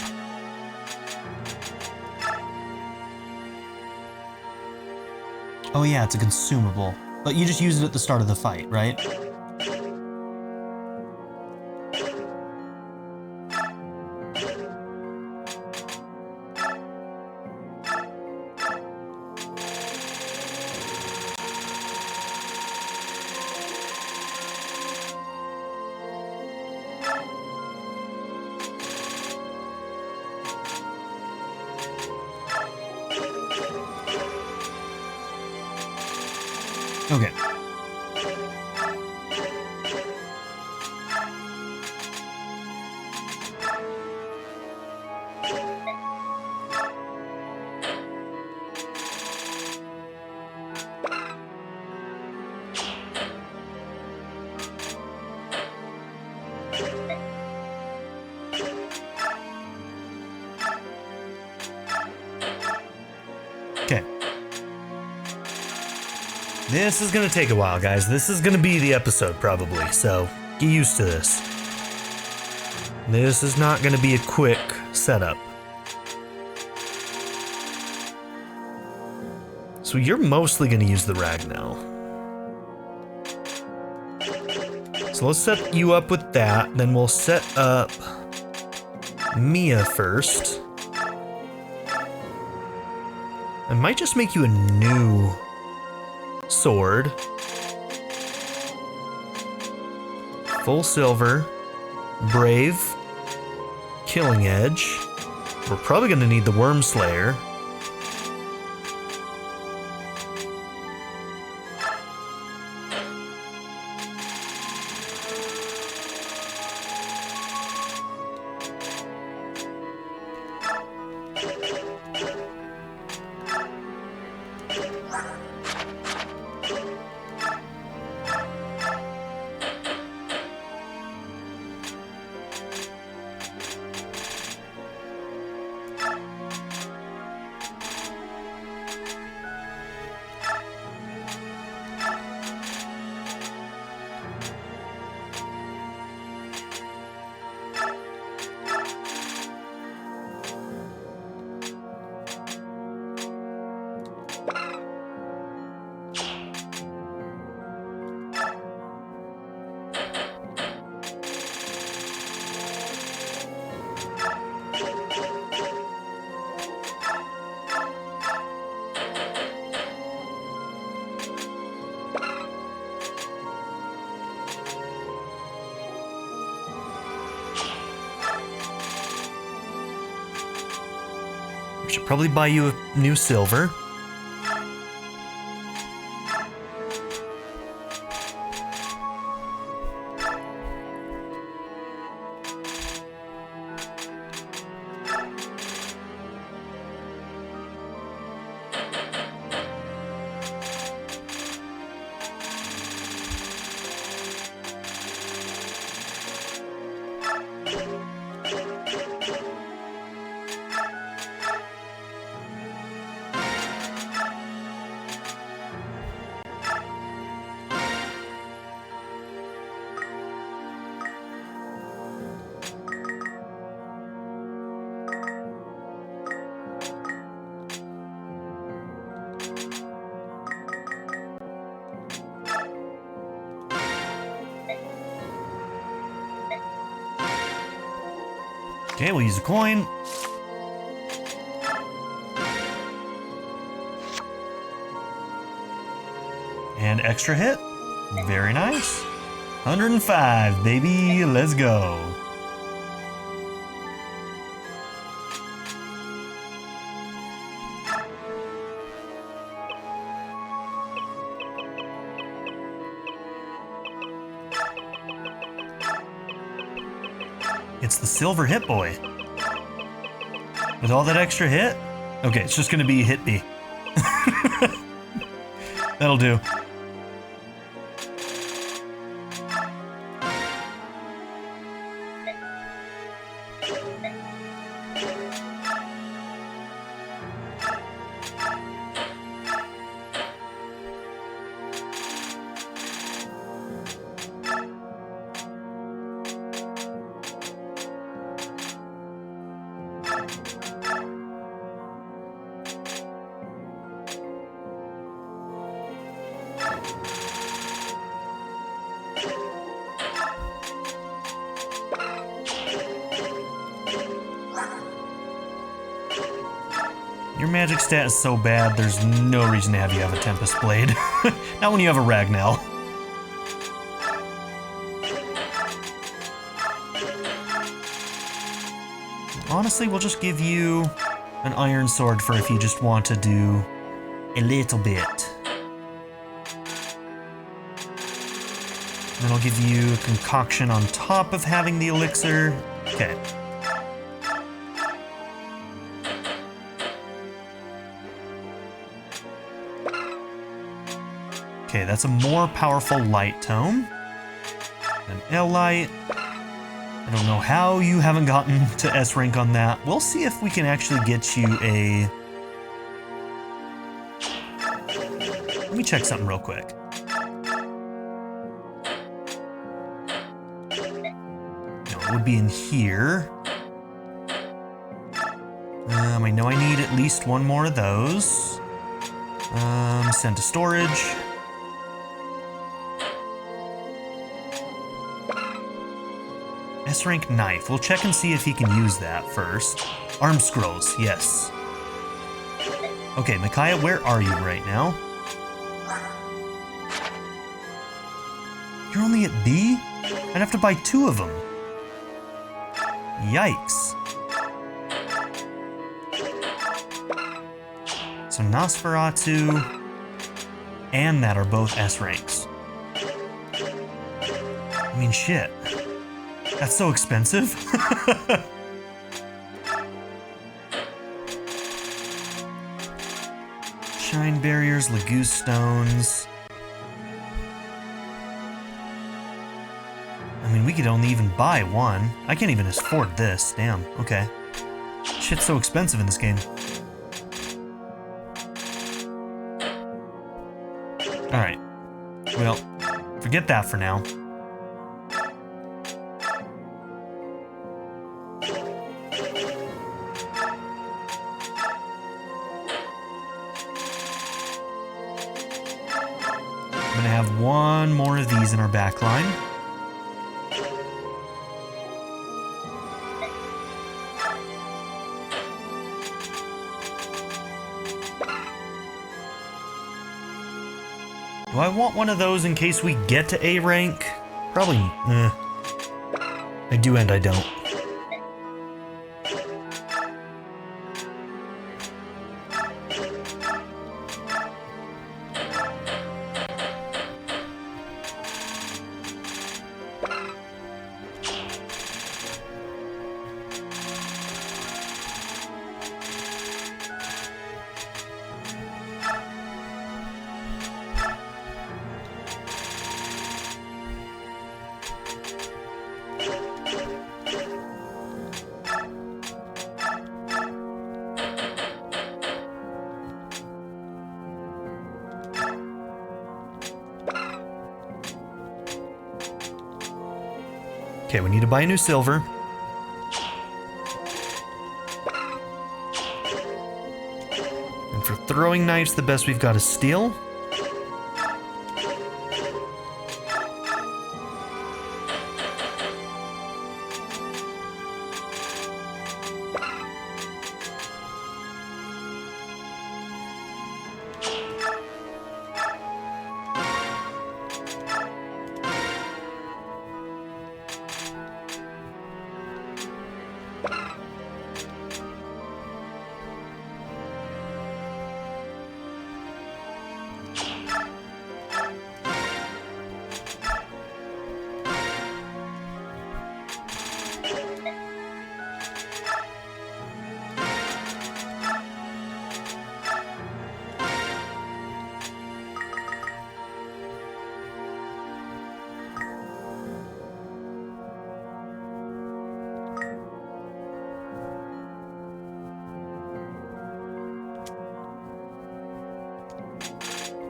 B: Oh yeah, it's a consumable. But you just use it at the start of the fight, right? Okay. Okay. This is gonna take a while, guys. This is gonna be the episode, probably, so get used to this. This is not gonna be a quick setup. So you're mostly gonna use the Ragnar. So let's set you up with that, then we'll set up Mia first. I might just make you a new sword. Full silver, brave, killing edge. We're probably gonna need the Worm Slayer. Should probably buy you a new silver. Okay, we'll use a coin. And extra hit. Very nice. 105, baby. Let's go. It's the silver hit boy. With all that extra hit? Okay, it's just gonna be hit B. That'll do. Your magic stat is so bad, there's no reason to have you have a Tempest Blade. Not when you have a Ragnell. Honestly, we'll just give you an Iron Sword for if you just want to do a little bit. Then I'll give you a concoction on top of having the elixir. Okay. Okay, that's a more powerful light tome. An L light. I don't know how you haven't gotten to S rank on that. We'll see if we can actually get you a... Let me check something real quick. No, it would be in here. I know I need at least one more of those. Send to storage. S-rank knife. We'll check and see if he can use that first. Arm scrolls, yes. Okay, Micaiah, where are you right now? You're only at B? I'd have to buy 2 of them. Yikes. So Nosferatu and that are both S ranks. I mean, shit. That's so expensive. Shine barriers, Laguz stones. I mean, we could only even buy 1. I can't even afford this. Damn, okay. Shit's so expensive in this game. Alright. Well, forget that for now. I'm gonna have 1 more of these in our back line. Do I want one of those in case we get to A rank? Probably, I do and I don't. Okay, we need to buy a new silver. And for throwing knives, the best we've got is steel.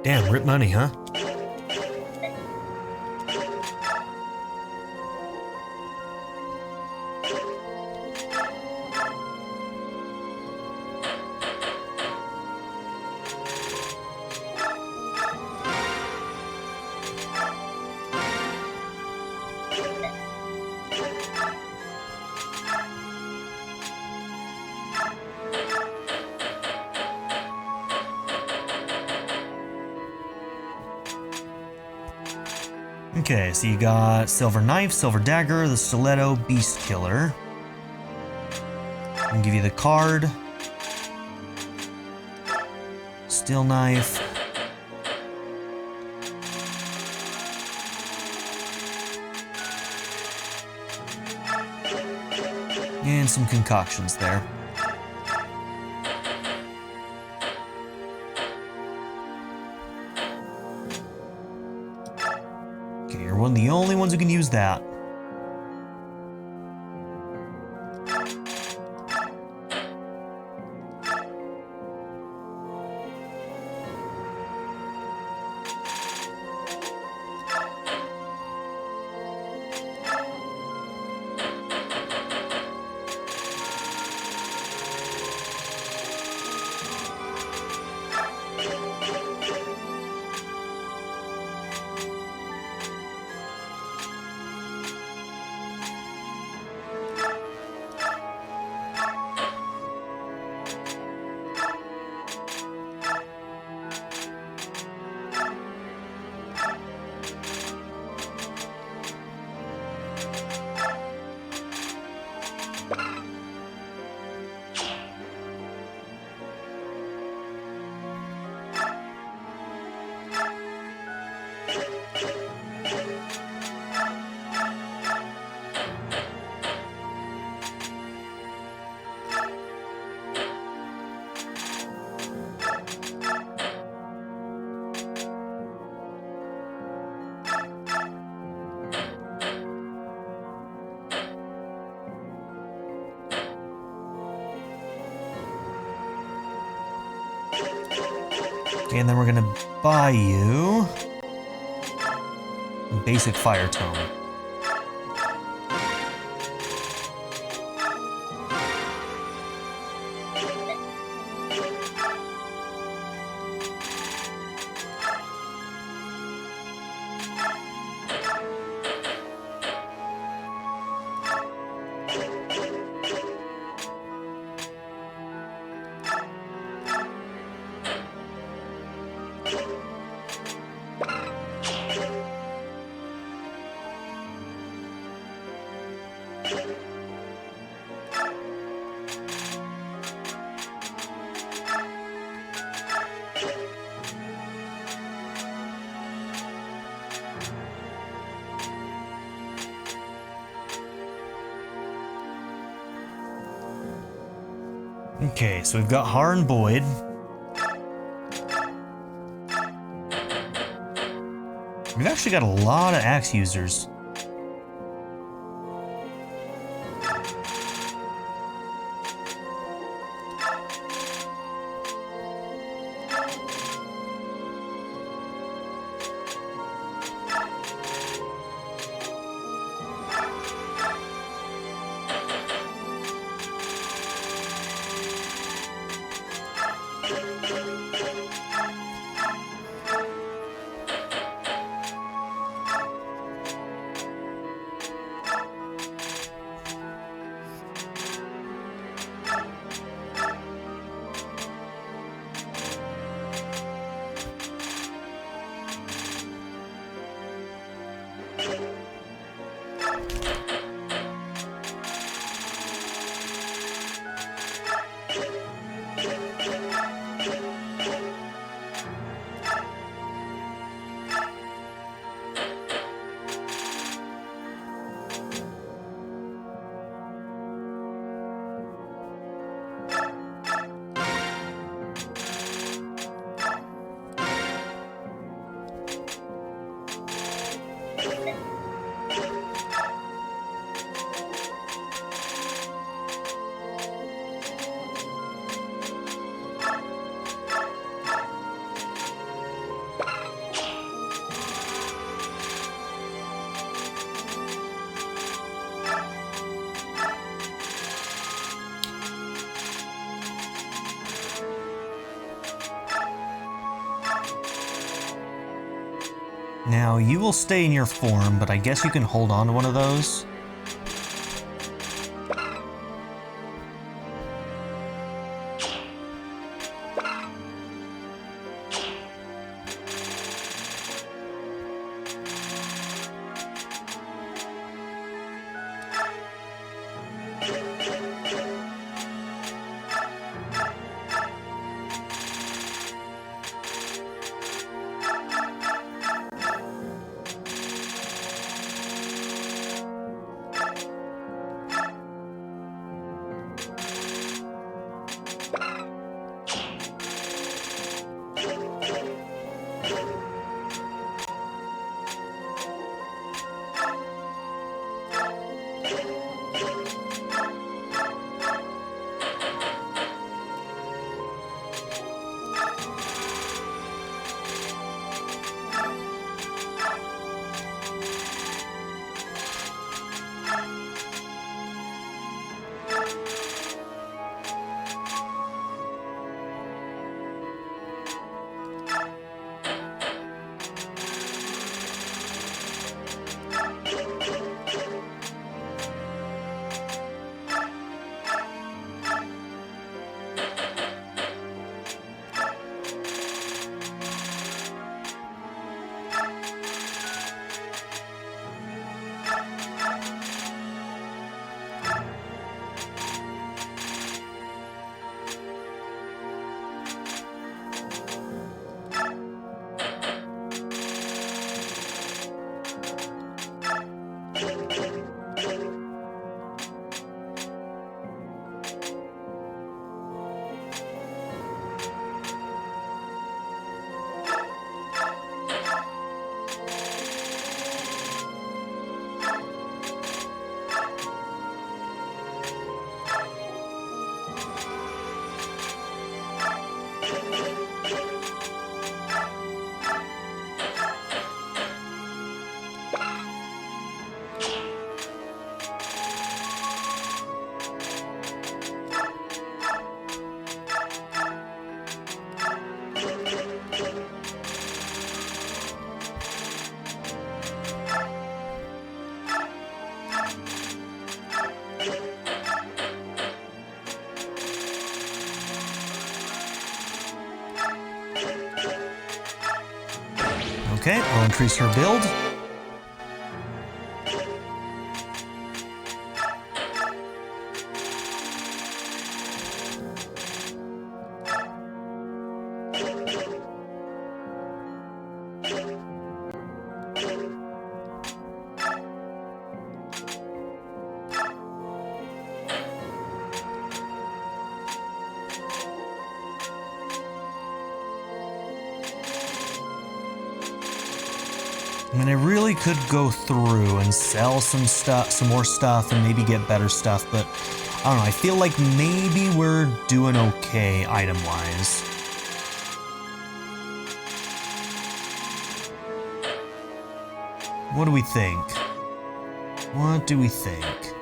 B: Damn, rip money, huh? Okay, so you got Silver Knife, Silver Dagger, the Stiletto, Beast Killer. I'll give you the card. Steel Knife. And some concoctions there. Okay, you're one of the only ones who can use that. Okay, and then we're gonna buy you a basic fire tome. Okay, so we've got Har and Boyd. We've actually got a lot of axe users. Now, you will stay in your form, but I guess you can hold on to one of those. Okay, I'll increase her build. I mean, I really could go through and sell some stuff, some more stuff, and maybe get better stuff, but I don't know, I feel like maybe we're doing okay item-wise. What do we think? What do we think?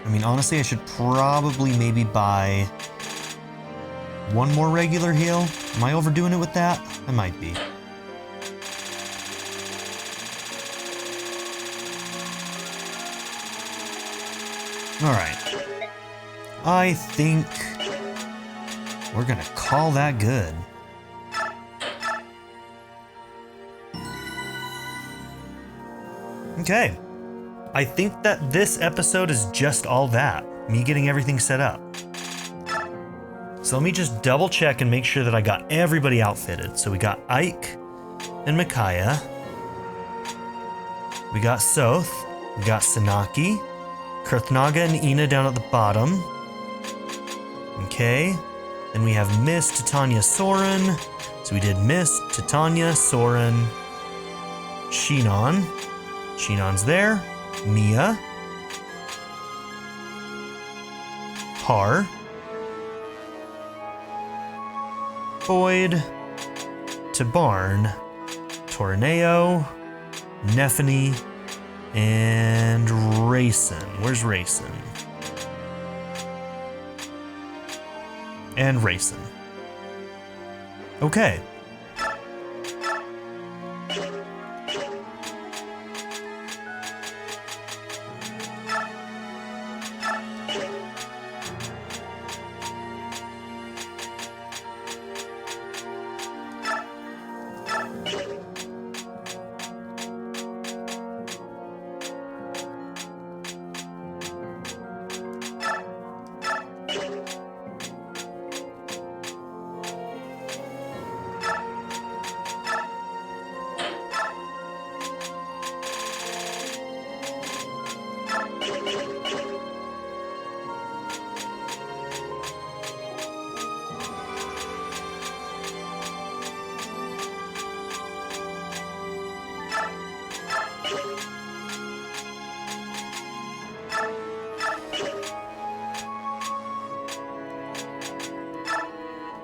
B: I mean, honestly, I should probably maybe buy one more regular heal. Am I overdoing it with that? I might be. Alright. I think we're gonna call that good. Okay. I think that this episode is just all that. Me getting everything set up. So let me just double check and make sure that I got everybody outfitted. So we got Ike and Micaiah. We got Sothe. We got Sanaki. Kurthnaga and Ina down at the bottom. Okay. Then we have Miss, Titania, Soren. So we did Miss, Titania, Soren, Shinon. Shinon's there. Mia. Har. Boyd, Tabarn, Torneo, Nephany, and Rayson. Where's Rayson? And Rayson. Okay.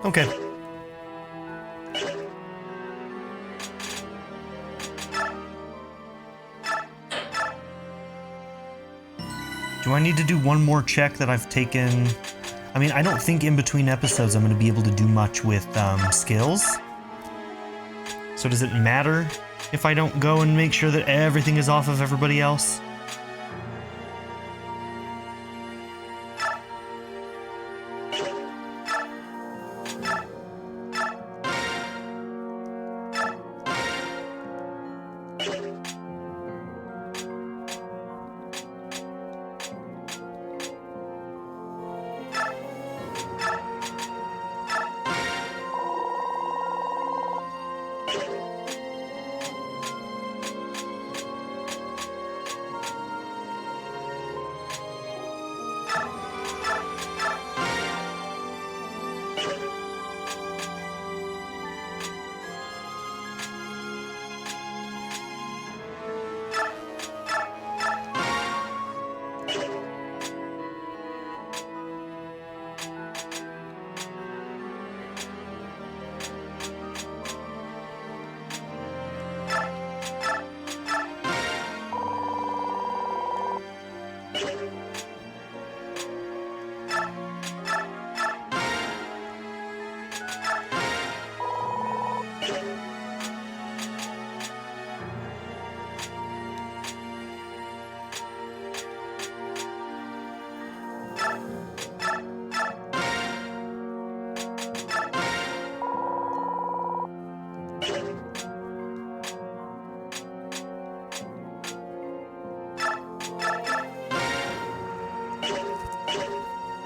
B: Okay. Do I need to do one more check that I've taken? I mean, I don't think in between episodes I'm going to be able to do much with skills. So does it matter if I don't go and make sure that everything is off of everybody else?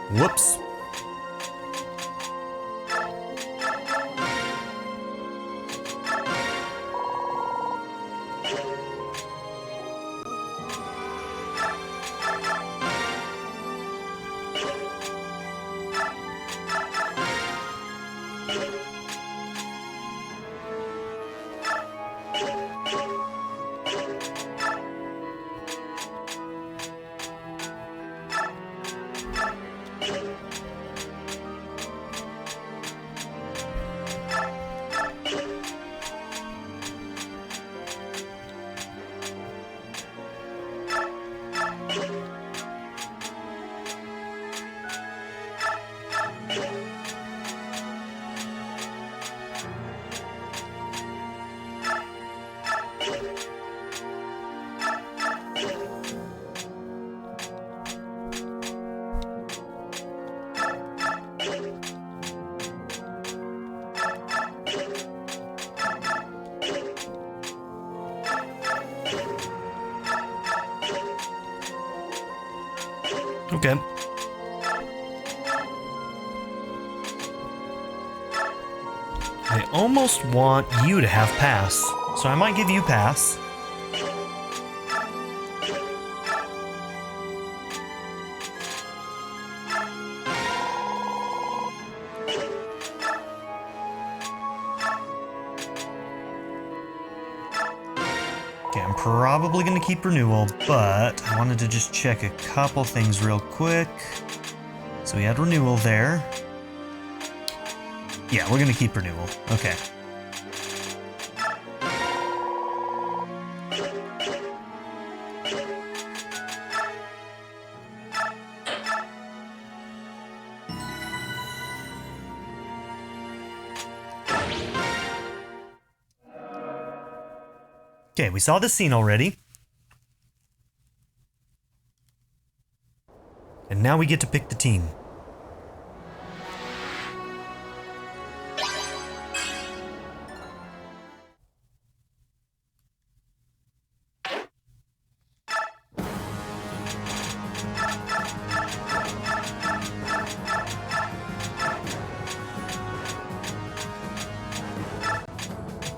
B: Whoops. Okay. I almost want you to have pass, so I might give you pass. Okay, I'm probably going to keep renewal, but I wanted to just check a couple things real quick. So we had renewal there. Yeah, we're going to keep renewal. Okay. Okay, we saw this scene already. And now we get to pick the team.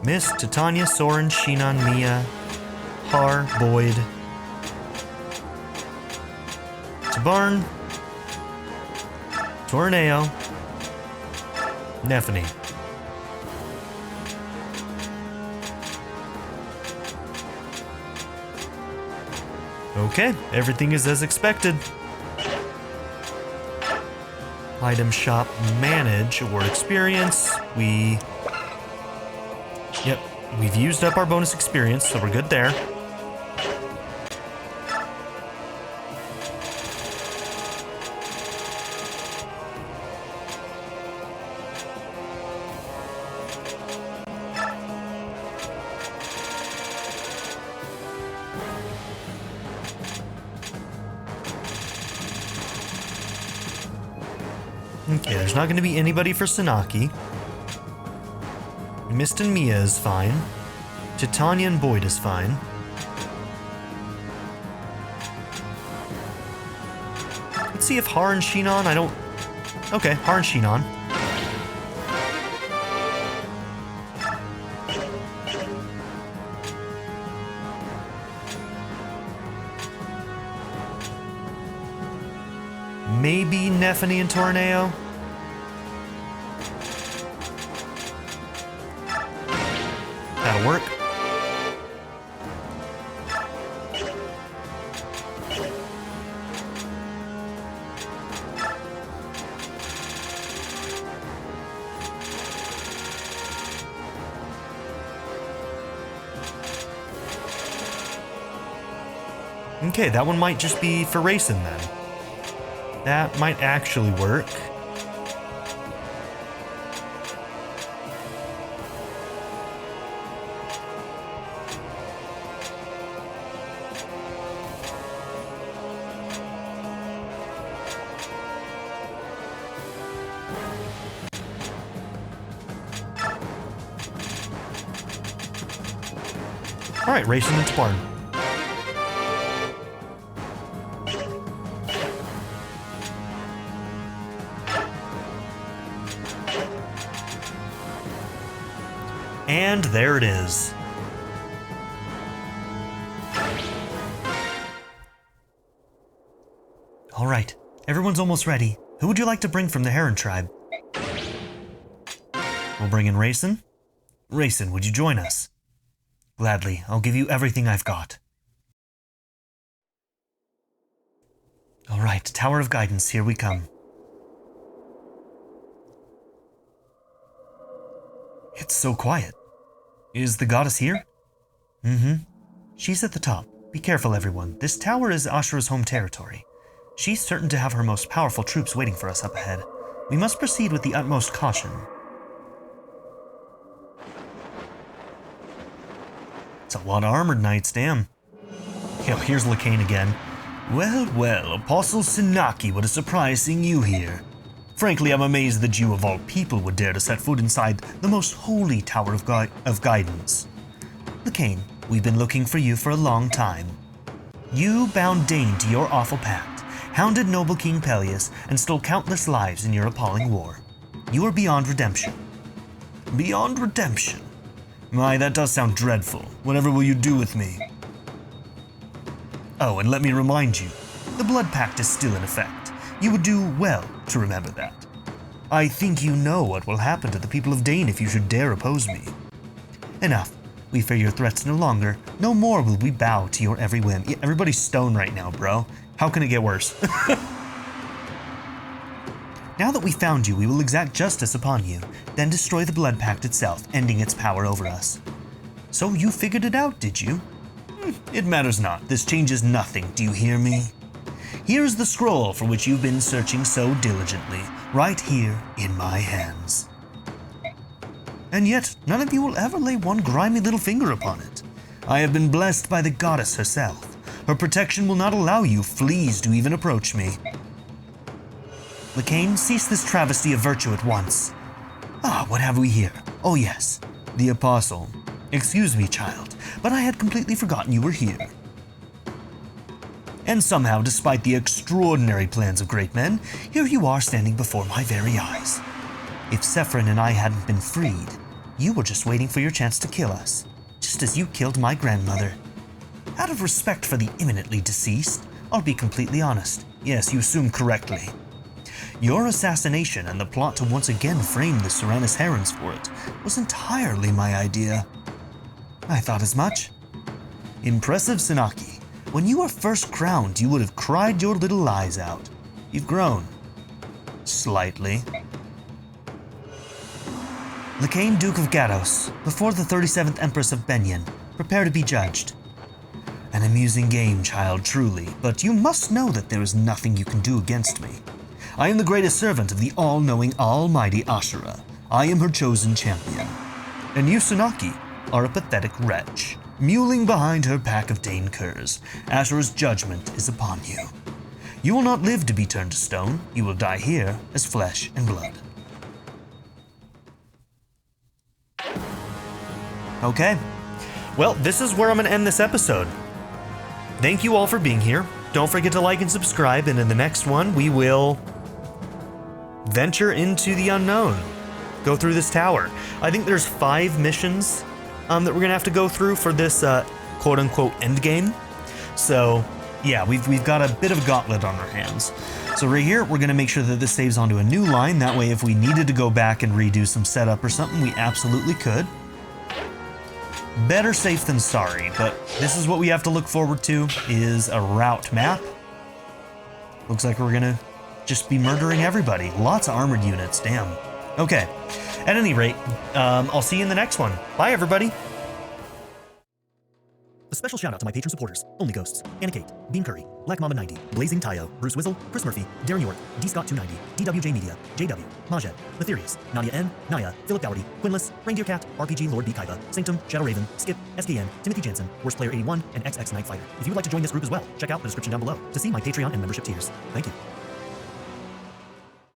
B: Miss, Titania, Soren, Shinon, Mia, Har, Boyd, Tabarn, Torneo, Nephany. Okay, everything is as expected. Item shop manage, award experience. Yep, we've used up our bonus experience, so we're good there. Okay, there's not going to be anybody for Sanaki. Mist and Mia is fine. Titania and Boyd is fine. Let's see if Har and Shinon, Okay, Har and Shinon. Maybe Nephany and Torneo? That'll work. Okay, that one might just be for racing then. That might actually work. Alright, racing into barn. And there it is. All right, everyone's almost ready. Who would you like to bring from the Heron tribe? We'll bring in Rayson. Rayson, would you join us? Gladly, I'll give you everything I've got. All right, Tower of Guidance, here we come. It's so quiet. Is the goddess here? Mm-hmm. She's at the top. Be careful, everyone. This tower is Ashura's home territory. She's certain to have her most powerful troops waiting for us up ahead. We must proceed with the utmost caution. It's a lot of armored knights, damn. Yo, here's Lacane again. Well, well, Apostle Sinaki, what a surprise seeing you here. Frankly, I'm amazed that you of all people would dare to set foot inside the most holy Tower of Guidance. Lacane, we've been looking for you for a long time. You bound Daien to your awful pact, hounded noble King Tellius, and stole countless lives in your appalling war. You are beyond redemption. Beyond redemption? My, that does sound dreadful. Whatever will you do with me? Oh, and let me remind you, the blood pact is still in effect. You would do well to remember that. I think you know what will happen to the people of Daien if you should dare oppose me. Enough. We fear your threats no longer. No more will we bow to your every whim. Yeah, everybody's stoned right now, bro. How can it get worse? Now that we found you, we will exact justice upon you, then destroy the blood pact itself, ending its power over us. So you figured it out, did you? It matters not. This changes nothing. Do you hear me? Here is the scroll for which you've been searching so diligently, right here in my hands. And yet, none of you will ever lay one grimy little finger upon it. I have been blessed by the goddess herself. Her protection will not allow you fleas to even approach me. Lacane, cease this travesty of virtue at once. Ah, what have we here? Oh yes, the Apostle. Excuse me, child, but I had completely forgotten you were here. And somehow, despite the extraordinary plans of great men, here you are standing before my very eyes. If Sephron and I hadn't been freed, you were just waiting for your chance to kill us, just as you killed my grandmother. Out of respect for the imminently deceased, I'll be completely honest. Yes, you assumed correctly. Your assassination and the plot to once again frame the Serranus Herons for it was entirely my idea. I thought as much. Impressive, Sinaki. When you were first crowned, you would have cried your little eyes out. You've grown. Slightly. Lacane, Duke of Gados, before the 37th Empress of Begnion, prepare to be judged. An amusing game, child, truly, but you must know that there is nothing you can do against me. I am the greatest servant of the all-knowing, almighty Ashura. I am her chosen champion. And you, Sinaki, are a pathetic wretch, mewling behind her pack of Daien curs. Ashura's judgment is upon you. You will not live to be turned to stone. You will die here as flesh and blood. Okay. Well, this is where I'm going to end this episode. Thank you all for being here. Don't forget to like and subscribe, and in the next one, we will venture into the unknown. Go through this tower. I think there's 5 missions that we're going to have to go through for this quote-unquote endgame. So, yeah, we've got a bit of a gauntlet on our hands. So right here, we're going to make sure that this saves onto a new line. That way, if we needed to go back and redo some setup or something, we absolutely could. Better safe than sorry, but this is what we have to look forward to, is a route map. Looks like we're gonna just be murdering everybody. Lots of armored units, damn. Okay, at any rate, I'll see you in the next one. Bye, everybody. A special shout out to my patron supporters: Only Ghosts, Anna Kate, Bean Curry, Black Mama 90, Blazing Tayo, Bruce Wizzle, Chris Murphy, Darren York, D Scott 290, DWJ Media, JW, Majed, Matherius, Nadia N, Naya, Philip Dougherty, Quinless, Reindeer Cat, RPG Lord B Kaiba, Sanctum, Shadow Raven, Skip, SKN, Timothy Jansen, Worst Player 81, and XX Night Fighter. If you would like to join this group as well, check out the description down below to see my Patreon and membership tiers. Thank you.